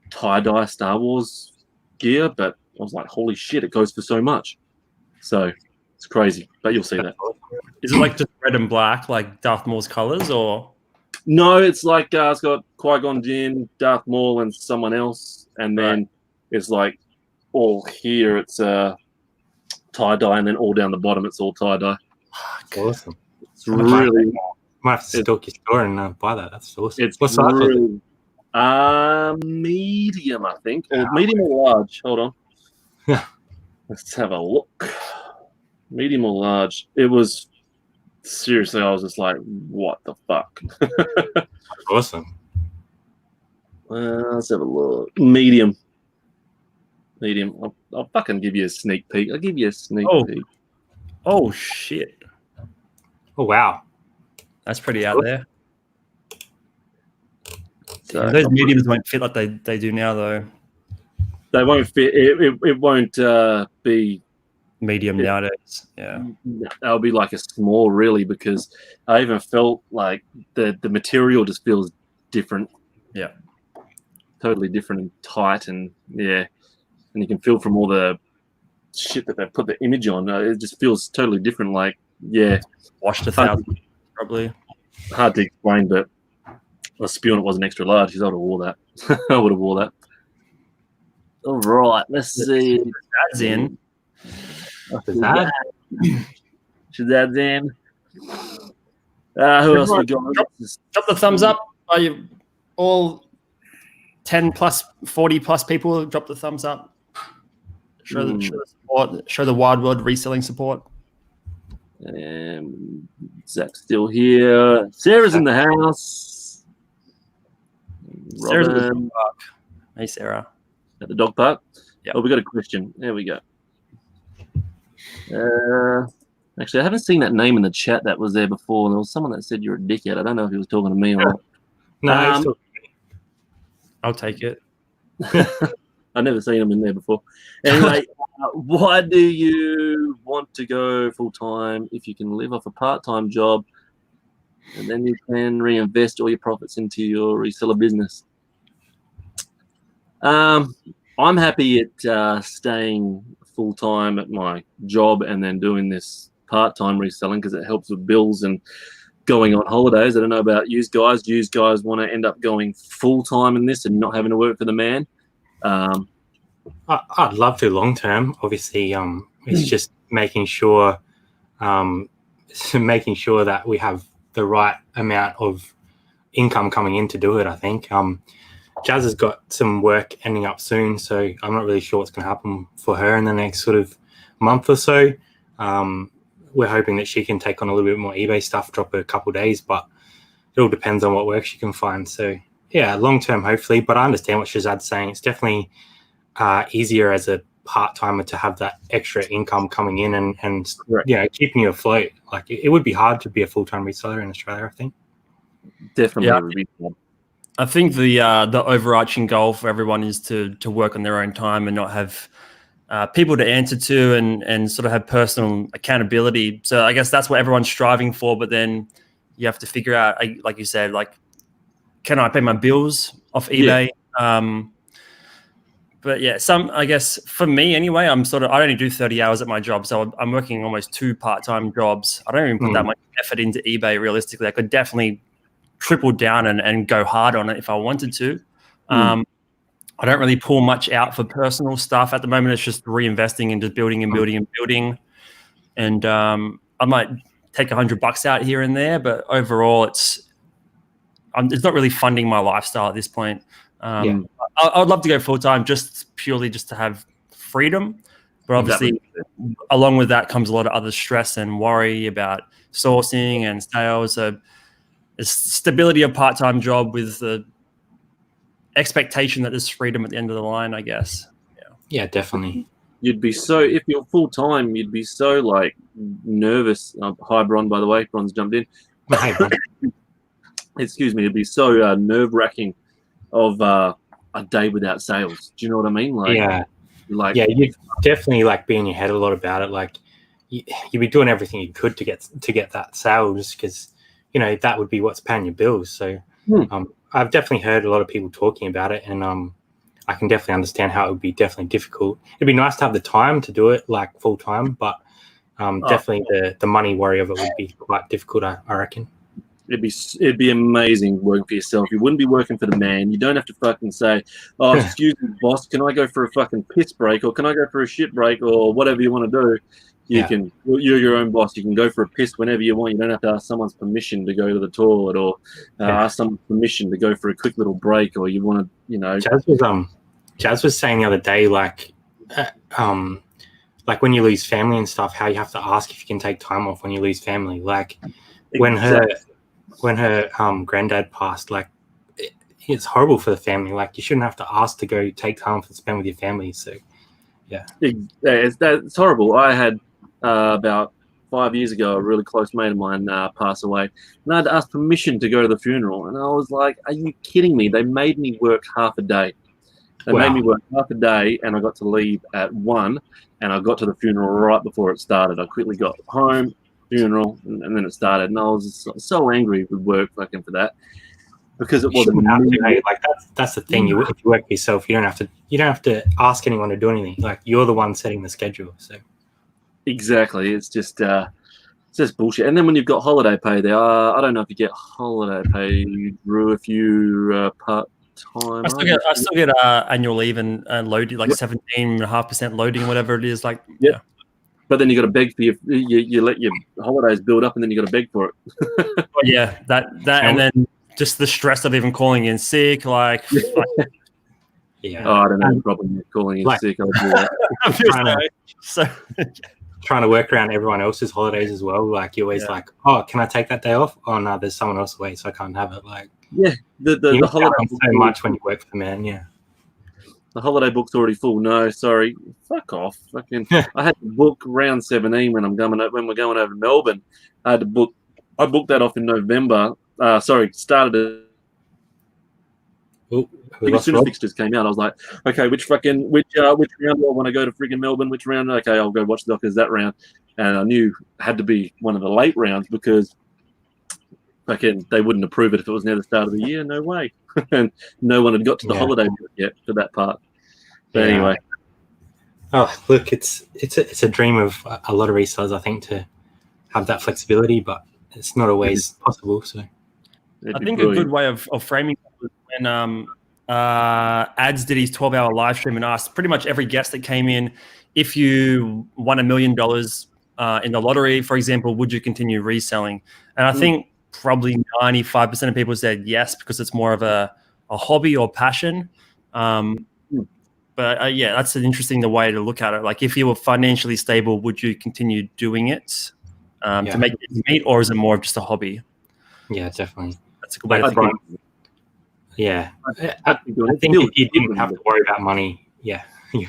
tie-dye Star Wars gear, but I was like, holy shit, it goes for so much. So it's crazy, but you'll see that. Is it like just red and black, like Darth Maul's colors, or? No, it's like it's got Qui-Gon Jinn, Darth Maul, and someone else, and then it's like all here it's tie-dye, and then all down the bottom it's all tie-dye. Awesome. It's really. Might have to stalk your store and buy that. That's awesome. It's what's size? Really, medium, I think, or medium or large. Hold on. Let's have a look. Medium or large. It was seriously. I was just like, "What the fuck?" Awesome. Let's have a look. Medium. I'll fucking give you a sneak peek. I'll give you a sneak peek. Oh shit! Oh wow, that's pretty out there. So, those mediums won't fit like they do now, though. They won't fit. It won't be medium nowadays. Yeah, that'll be like a small, really, because I even felt like the material just feels different. Yeah, totally different and tight, and and you can feel from all the shit that they put the image on. It just feels totally different. Like washed 1,000 probably. Hard to explain, but I was spewing it wasn't extra large because I would have wore that. I would have wore that. All right, let's see. That's in. Shazad. Shazad then. Who else we got? Drop the thumbs up. Are you all 10 plus, 40 plus people? Drop the thumbs up. Show the support. Show the Wide World reselling support. Zach's still here. Sarah's in the house. Sarah's at the dog park. Hey, Sarah. At the dog park? Yep. Oh, we got a question. There we go. Actually, I haven't seen that name in the chat that was there before. There was someone that said you're a dickhead. I don't know if he was talking to me or not. No, I'll take it. I've never seen him in there before. Anyway, why do you want to go full-time if you can live off a part-time job and then you can reinvest all your profits into your reseller business? I'm happy at staying full-time at my job and then doing this part-time reselling because it helps with bills and going on holidays. I don't know about you guys. Do you guys want to end up going full-time in this and not having to work for the man? I'd love to long term. Obviously, it's just making sure that we have the right amount of income coming in to do it. I think Jazz has got some work ending up soon, so I'm not really sure what's going to happen for her in the next sort of month or so. We're hoping that she can take on a little bit more eBay stuff, drop a couple of days, but it all depends on what work she can find. So yeah, long term, hopefully. But I understand what Shazad's saying. It's definitely easier as a part-timer to have that extra income coming in and keeping you afloat. Like it would be hard to be a full-time reseller in Australia, I think. Definitely would be hard. I think the overarching goal for everyone is to work on their own time and not have people to answer to and sort of have personal accountability. So I guess that's what everyone's striving for. But then you have to figure out, like you said, like, can I pay my bills off eBay? Yeah. But yeah, I guess for me anyway, I only do 30 hours at my job. So I'm working almost 2 part-time jobs. I don't even put that much effort into eBay realistically. I could definitely triple down and go hard on it if I wanted to. I don't really pull much out for personal stuff at the moment. It's just reinvesting and just building and building and building. And I might take $100 out here and there, but overall it's not really funding my lifestyle at this point. I would love to go full-time purely to have freedom. But obviously along with that comes a lot of other stress and worry about sourcing and sales. So it's stability of part-time job with the expectation that there's freedom at the end of the line, I guess. Yeah, definitely. You'd be so, if you're full-time, you'd be so like nervous. Hi, Bron, by the way. Bron's jumped in. Hi, Bron. Excuse me. It'd be so nerve-wracking of a day without sales. Do you know what I mean? Like, you'd definitely like be in your head a lot about it. Like you'd be doing everything you could to get that sales because that would be what's paying your bills. So I've definitely heard a lot of people talking about it, and I can definitely understand how it would be definitely difficult. It'd be nice to have the time to do it like full time, but definitely the money worry of it would be quite difficult. I reckon. It'd be amazing working for yourself. You wouldn't be working for the man. You don't have to fucking say, "Oh, excuse me, boss, can I go for a fucking piss break, or can I go for a shit break, or whatever you want to do." You're your own boss. You can go for a piss whenever you want. You don't have to ask someone's permission to go to the toilet or ask someone's permission to go for a quick little break, or you want to, Jazz was saying the other day, like when you lose family and stuff, how you have to ask if you can take time off when you lose family. Like when her granddad passed, like it's horrible for the family. Like you shouldn't have to ask to go take time off and spend with your family. So it's horrible. I had about 5 years ago, a really close mate of mine passed away, and I had to ask permission to go to the funeral. And I was like, "Are you kidding me?" They made me work half a day. They made me work half a day, and I got to leave at 1, and I got to the funeral right before it started. I quickly got home, funeral, and then it started. And I was so angry with work fucking for that because it wasn't like that's the thing. If you work for yourself, you don't have to ask anyone to do anything. Like you're the one setting the schedule. So. Exactly. It's just bullshit. And then when you've got holiday pay there, I don't know if you get holiday pay, Drew, if you part-time. I still get annual leave and loading, like 17.5% loading, whatever it is. Like, But then you got to beg for you let your holidays build up, and then you got to beg for it. Yeah, that and then just the stress of even calling in sick, like. Yeah. Oh, I don't have a problem with calling in sick. I'll do that. Trying to work around everyone else's holidays as well. Like you're always like, oh, can I take that day off? Oh no, there's someone else away, so I can't have it. Like the holiday so much when you work for the man. Yeah. The holiday book's already full. No, sorry, fuck off. Fucking, I had to book round 17 when we're going over to Melbourne. I booked that off in November. Started it. As soon as fixtures came out, I was like, okay, which round do I want to go to friggin' Melbourne? Which round? Okay, I'll go watch the Dockers that round. And I knew it had to be one of the late rounds because they wouldn't approve it if it was near the start of the year. No way. And no one had got to the holiday yet for that part. But anyway. Oh, look, it's a dream of a lot of resellers, I think, to have that flexibility, but it's not always possible. So I think a good way of framing it was when Ads did his 12-hour live stream and asked pretty much every guest that came in, if you won $1 million in the lottery, for example, would you continue reselling? And I think probably 95% of people said yes, because it's more of a hobby or passion. But yeah, that's an interesting way to look at it. Like if you were financially stable, would you continue doing it to make it meet, or is it more of just a hobby? Yeah, definitely. That's a good way to think about it. Yeah. I think if you didn't have to worry about money, you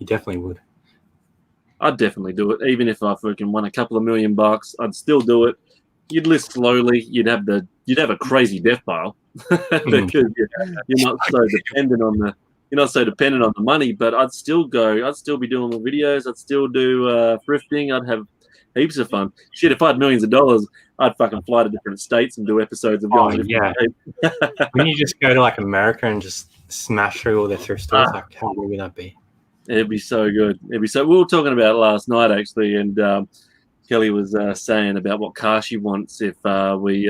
definitely would. I'd definitely do it. Even if I fucking won a couple of $1 million, I'd still do it. You'd list slowly. You'd have a crazy death pile because you're not so dependent on the money. But I'd still be doing the videos. I'd still do thrifting. I'd have heaps of fun. Shit, if I had millions of dollars, I'd fucking fly to different states and do episodes of going to different states. When you just go to like America and just smash through all their thrift stores, like how good would that be? It'd be so good. We were talking about it last night actually, and Kelly was saying about what car she wants if we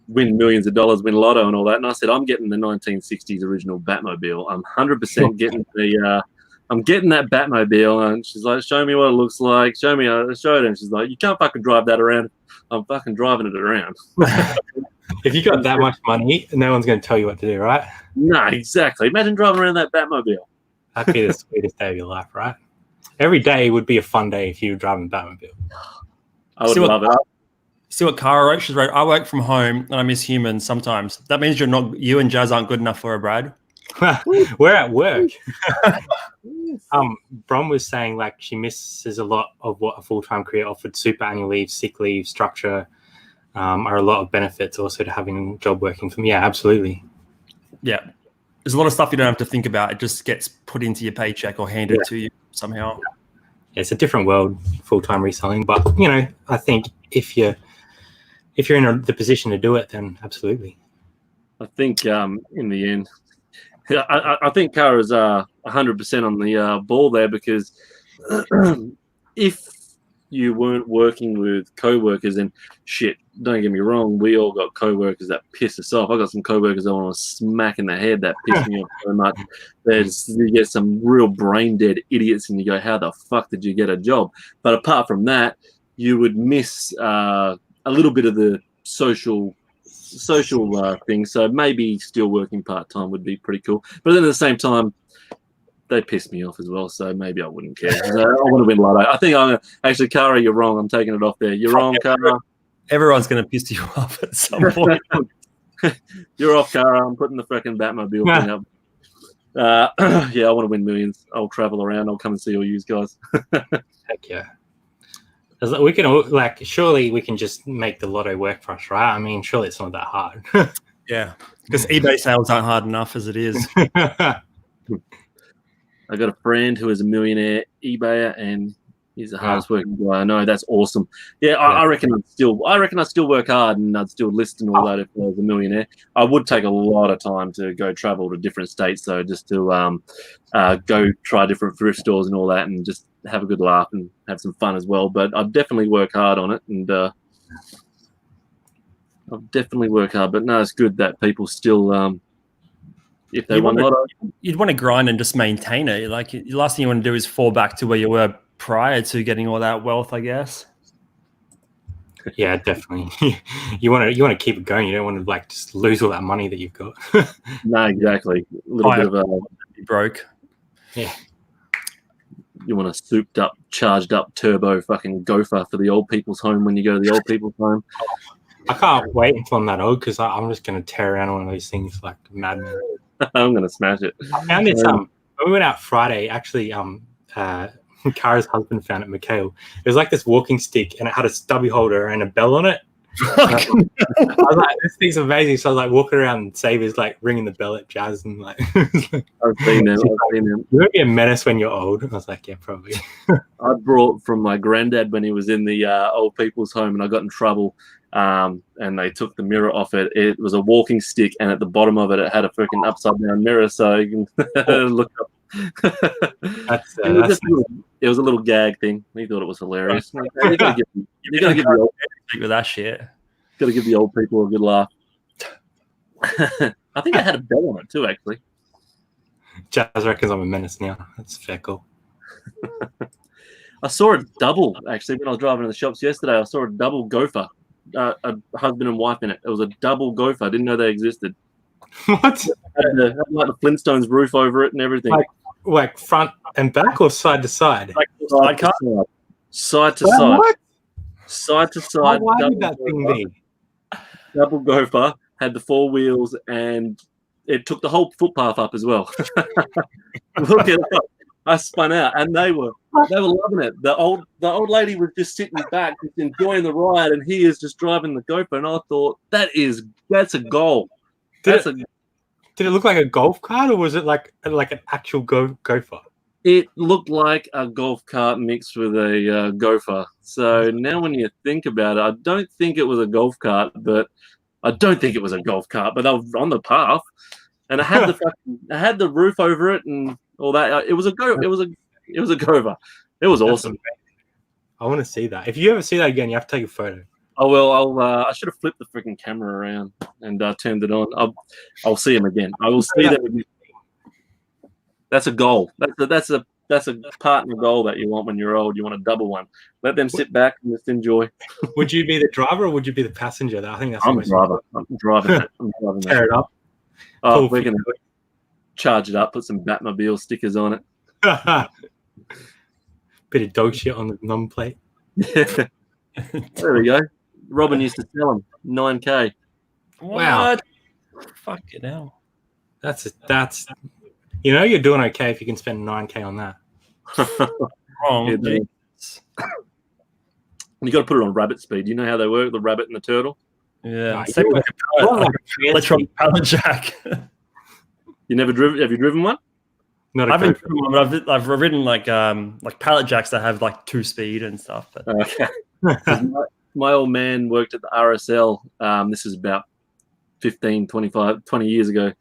win millions of dollars, win lotto and all that. And I said, I'm getting the 1960s original Batmobile. I'm 100% getting I'm getting that Batmobile. And she's like, show me what it looks like. Show me. I showed her, and she's like, you can't fucking drive that around. I'm fucking driving it around. If you got that much money, no one's going to tell you what to do, right? No, exactly. Imagine driving around that Batmobile. That'd be the sweetest day of your life, right? Every day would be a fun day if you were driving a Batmobile. I would love it. See what Cara wrote? She's right. I work from home and I miss humans sometimes. That means you and Jazz aren't good enough for her, Brad. We're at work. Brom was saying like she misses a lot of what a full-time career offered. Super annual leave, sick leave, structure are a lot of benefits also to having a job working for me. Yeah, absolutely. Yeah. There's a lot of stuff you don't have to think about. It just gets put into your paycheck or handed to you somehow. Yeah, it's a different world, full-time reselling. But, I think if you're in the position to do it, then absolutely. I think in the end, I think Kara's 100% on the ball there, because if you weren't working with co-workers, and shit, don't get me wrong, we all got co-workers that piss us off. I got some co-workers I want to smack in the head that piss me off so much. You get some real brain-dead idiots and you go, how the fuck did you get a job? But apart from that, you would miss a little bit of the social thing. So maybe still working part-time would be pretty cool. But then at the same time, they piss me off as well, so maybe I wouldn't care. I want to win lotto. I think actually, Cara, you're wrong. I'm taking it off there. You're wrong, Cara. Everyone's going to piss you off at some point. You're off, Cara. I'm putting the freaking Batmobile thing up. I want to win millions. I'll travel around. I'll come and see all you guys. Heck yeah. We can surely we can just make the lotto work for us, right? I mean, surely it's not that hard. Yeah, because eBay sales aren't hard enough as it is. I got a friend who is a millionaire eBayer, and he's the hardest working guy I know. That's awesome. Yeah, I reckon I'd still work hard, and I'd still list and all that if I was a millionaire. I would take a lot of time to go travel to different states, though, just to go try different thrift stores and all that, and just have a good laugh and have some fun as well. But I'd definitely work hard on it, and I'll definitely work hard. But no, it's good that people still. If they want lotto, you'd want to grind and just maintain it. Like the last thing you want to do is fall back to where you were prior to getting all that wealth, I guess. Yeah, definitely. You want to keep it going. You don't want to like just lose all that money that you've got. No, exactly. A little bit of a broke. Yeah. You want a souped up, charged up turbo fucking gopher for the old people's home when you go to the old people's home. I can't wait until I'm that old because I'm just going to tear around one of those things like madman. I'm going to smash it. I found this when we went out Friday, actually, Kara's husband found it, Mikhail. It was like this walking stick and it had a stubby holder and a bell on it. I was like, this thing's amazing. So I was like walking around Savers, like ringing the bell at Jazz and like I've seen them. You're gonna be a menace when you're old. I was like, yeah, probably. I brought from my granddad when he was in the old people's home and I got in trouble. And they took the mirror off it. It was a walking stick and at the bottom of it, it had a freaking upside down mirror so you can look up. It was a little gag thing. He thought it was hilarious. You gotta give with that shit. Gotta give the old people a good laugh. I think I had a bell on it too, actually. Jazz reckons I'm a menace now. That's fair call. I saw a double actually when I was driving to the shops yesterday. I saw a double gopher, a husband and wife in it. It was a double gopher. I didn't know they existed. What? It had like the Flintstones roof over it and everything. Like front and back or side to side? Like side to side. What? Side to side. Why would that thing be? Double gopher, had the four wheels and it took the whole footpath up as well. Look it up. I spun out and they were loving it. The old lady was just sitting back, just enjoying the ride, and he is just driving the gopher. And I thought that's a goal. Did it look like a golf cart or was it like an actual gopher? It looked like a golf cart mixed with a gopher. So now when you think about it, I don't think it was a golf cart, but I don't think it was a golf cart, but they were on the path, and it had had the roof over it and all that. It was a gopher. It was awesome. I want to see that. If you ever see that again, you have to take a photo. Oh well, I should have flipped the freaking camera around and turned it on. I'll see him again. I will see them again. That's a goal. That's a partner goal that you want when you're old. You want a double one. Let them sit back and just enjoy. Would you be the driver or would you be the passenger? I think that's I'm driving it. I'm driving Tear it up. Oh, we're gonna charge it up. Put some Batmobile stickers on it. Bit of dog shit on the number plate. There we go. Robin used to sell them $9,000. Wow. Fucking hell. That's you're doing okay if you can spend $9,000 on that. Wrong. Yeah, you got to put it on rabbit speed. You know how they work, the rabbit and the turtle? Yeah. Same like electronic pallet jack. You never driven? Have you driven one? Not I've been driven one, but I've ridden like pallet jacks that have like 2-speed and stuff. But. Okay. My old man worked at the RSL. This is about 20 years ago.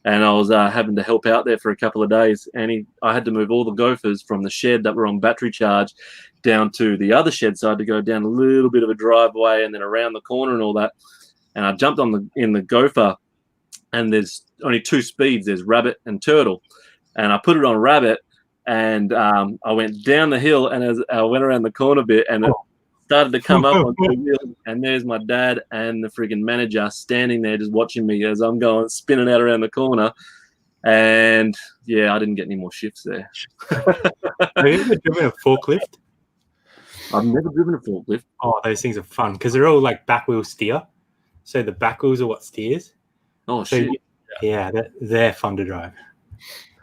And I was having to help out there for a couple of days. And I had to move all the gophers from the shed that were on battery charge down to the other shed. So I had to go down a little bit of a driveway and then around the corner and all that. And I jumped in the gopher. And there's only 2 speeds. There's rabbit and turtle. And I put it on rabbit. And I went down the hill. And as I went around the corner bit and it started to come up on 2 wheels, and there's my dad and the friggin' manager standing there just watching me as I'm going spinning out around the corner. And yeah, I didn't get any more shifts there. Have you ever driven a forklift? I've never driven a forklift. Oh, those things are fun because they're all like back wheel steer. So the back wheels are what steers. Oh, shit. Yeah, they're fun to drive.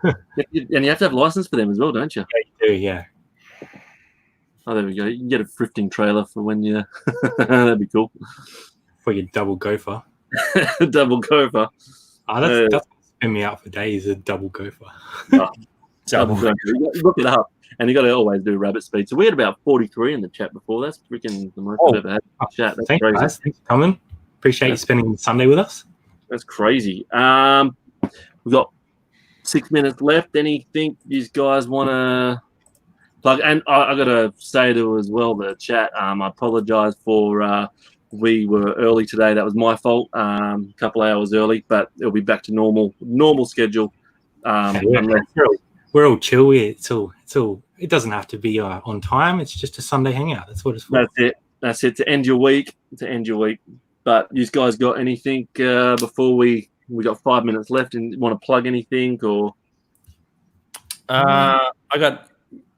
And you have to have a license for them as well, don't you? Yeah, you do, yeah. Oh, there we go. You can get a thrifting trailer for when you... That'd be cool. For your double gopher. Double gopher. Oh, that's going to spin me out for days, a double gopher. Double gopher. Look it up. And you got to always do rabbit speed. So we had about 43 in the chat before. That's freaking the most I've ever had in the chat. That's crazy. Guys. Thanks for coming. Appreciate you spending Sunday with us. That's crazy. We've got 6 minutes left. Anything you guys want to... plug? And I got to say to as well, the chat, I apologize for we were early today. That was my fault, a couple of hours early, but it'll be back to normal schedule. we're all chill. It's all. It doesn't have to be on time. It's just a Sunday hangout. That's what it's for. That's it. To end your week. But you guys got anything before we got 5 minutes left and want to plug anything or? I got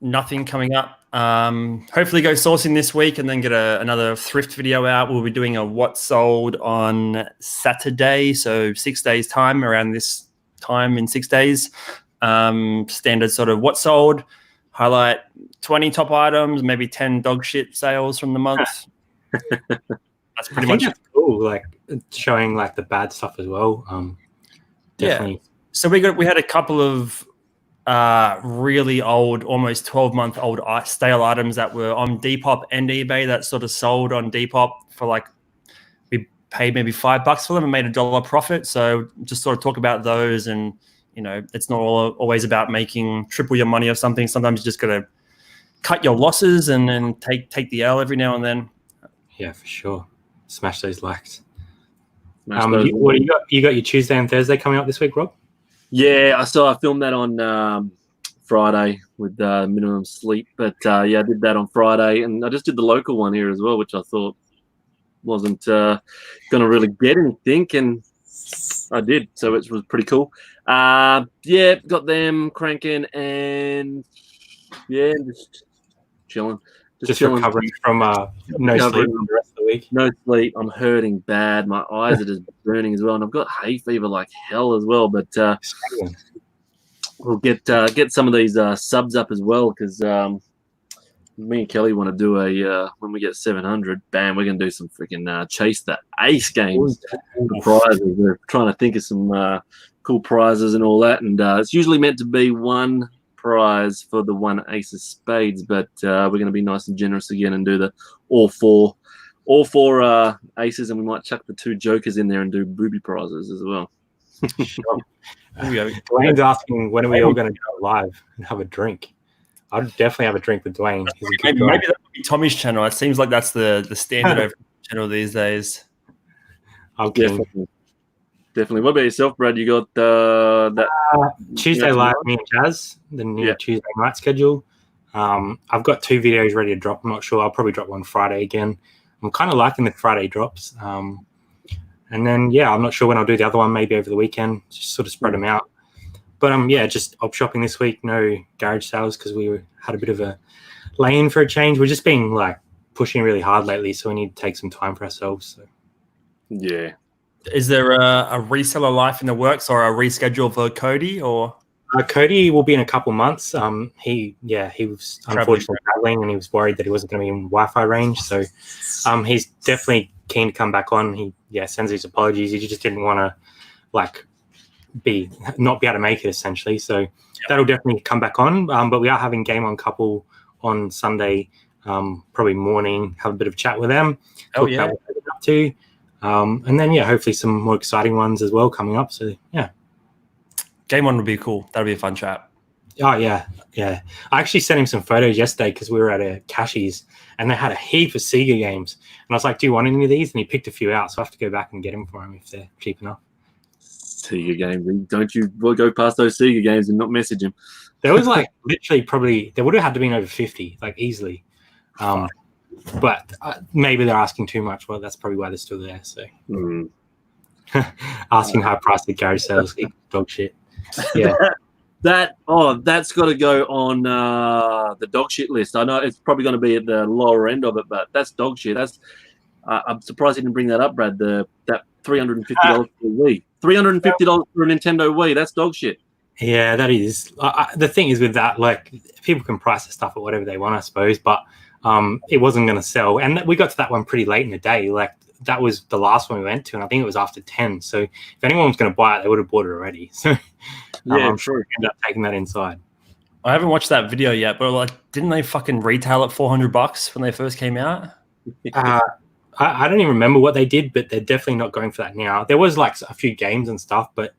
nothing coming up. Hopefully go sourcing this week and then get another thrift video out. We'll be doing a what sold on Saturday, so 6 days time, around this time in 6 days. Standard sort of what sold, highlight 20 top items, maybe 10 dog shit sales from the month. That's pretty much that's cool, like showing like the bad stuff as well. Definitely. Yeah. So we had a couple of really old, almost 12-month-old stale items that were on Depop and eBay that sort of sold on Depop for like, we paid maybe $5 for them and made $1 profit. So just sort of talk about those, and you know, it's not always about making triple your money or something. Sometimes you just got to cut your losses and then take the L every now and then. Yeah, for sure. Smash those likes. What you got your Tuesday and Thursday coming up this week, Rob? Yeah, I filmed that on Friday with minimum sleep. But yeah, I did that on Friday, and I just did the local one here as well, which I thought wasn't going to really get anything, and I did. So it was pretty cool. Yeah, got them cranking, and yeah, just chilling. Just recovering from no sleep the rest of the week. No sleep. I'm hurting bad. My eyes are just burning as well, and I've got hay fever like hell as well. But we'll get some of these subs up as well, because me and Kelly want to do a when we get 700, bam, we're gonna do some freaking chase the ace games. The prizes. We're trying to think of some cool prizes and all that, and it's usually meant to be one prize for the one ace of spades, but we're going to be nice and generous again and do the all four aces, and we might chuck the 2 jokers in there and do booby prizes as well. Sure. Dwayne's asking, when are we all going to go live and have a drink? I'd definitely have a drink with Dwayne. Maybe that would be Tommy's channel. It seems like that's the standard over channel these days. Definitely. What about yourself, Brad? You got that Tuesday live, me and Jazz, the new Tuesday night schedule. I've got 2 videos ready to drop. I'm not sure. I'll probably drop one Friday again. I'm kind of liking the Friday drops. And then, yeah, I'm not sure when I'll do the other one, maybe over the weekend, just sort of spread them out. But, yeah, just op shopping this week. No garage sales because we had a bit of a lay-in for a change. We're just being, like, pushing really hard lately, so we need to take some time for ourselves. So. Yeah. Is there a reseller life in the works or a reschedule for Cody? Or Cody will be in a couple months. He was unfortunately traveling, and he was worried that he wasn't going to be in Wi-Fi range. So he's definitely keen to come back on. He sends his apologies. He just didn't want to not be able to make it essentially. So that'll definitely come back on. But we are having Game On Couple on Sunday, probably morning. Have a bit of chat with them. Oh yeah. What they're up to. And then, hopefully some more exciting ones as well coming up. So, yeah. Game On would be cool. That'll be a fun chat. Oh, yeah. I actually sent him some photos yesterday because we were at a Cashies and they had a heap of Sega games. And I was like, do you want any of these? And he picked a few out. So I have to go back and get them for him if they're cheap enough. Sega games. Don't you go past those Sega games and not message him. There was like literally there would have had to been over 50, like easily. But maybe they're asking too much. Well, that's probably why they're still there. So asking high price at garage sales, dog shit. Yeah, that's got to go on the dog shit list. I know it's probably going to be at the lower end of it, but that's dog shit. That's I'm surprised you didn't bring that up, Brad. That $350 for a Wii, $350 for a Nintendo Wii. That's dog shit. Yeah, that is. The thing is with that, like, people can price the stuff at whatever they want, I suppose, but it wasn't going to sell. And we got to that one pretty late in the day. Like, that was the last one we went to, and I think it was after 10. So if anyone was going to buy it, they would have bought it already. So I'm sure we ended up taking that inside. I haven't watched that video yet, but like, didn't they fucking retail at $400 when they first came out? I don't even remember what they did, but they're definitely not going for that now. There was like a few games and stuff, but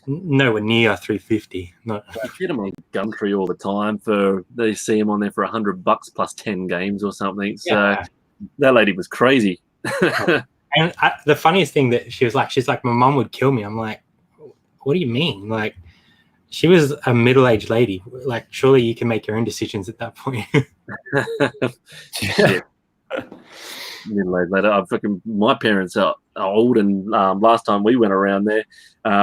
nowhere near $350. No. I get them on Gumtree all the time. They see them on there for $100 plus 10 games or something. So that lady was crazy. And the funniest thing that she's like, my mum would kill me. I'm like, what do you mean? Like, She was a middle-aged lady. Like, surely you can make your own decisions at that point. Shit. Later, my parents are old, and last time we went around there,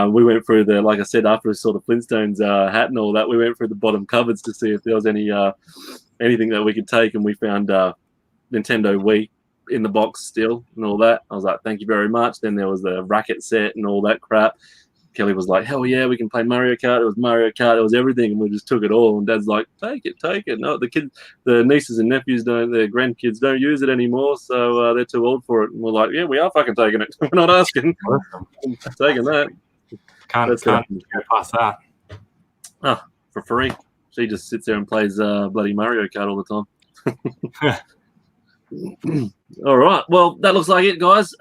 we went through the, like I said, after we saw the Flintstones hat and all that, we went through the bottom cupboards to see if there was anything that we could take, and we found Nintendo Wii in the box still and all that. I was like, thank you very much. Then there was the racket set and all that crap. Kelly was like, hell yeah, we can play Mario Kart. It was Mario Kart. It was everything. And we just took it all. And Dad's like, take it. No, the nieces and nephews their grandkids don't use it anymore. So they're too old for it. And we're like, yeah, we are fucking taking it. We're not asking. Taking that. Can't go past that. Oh, for free. She just sits there and plays bloody Mario Kart all the time. All right. Well, that looks like it, guys.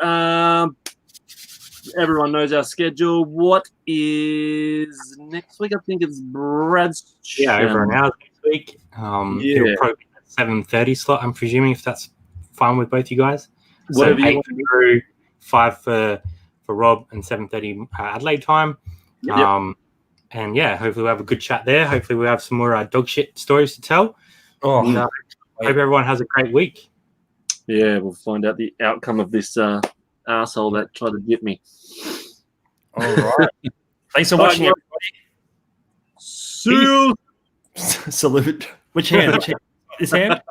Everyone knows our schedule. What is next week? I think it's Brad's. Over an hour next week. It'll probably be a 7:30 slot, I'm presuming, if that's fine with both you guys. Whatever so you 8 for Drew, 5 for Rob, and 7:30 Adelaide time. Yep. And yeah, hopefully we'll have a good chat there. Hopefully we'll have some more dog shit stories to tell. And, hope everyone has a great week. Yeah, we'll find out the outcome of this asshole that tried to dip me. All right. Thanks for watching, everybody. See you. Salute. Which hand? This hand?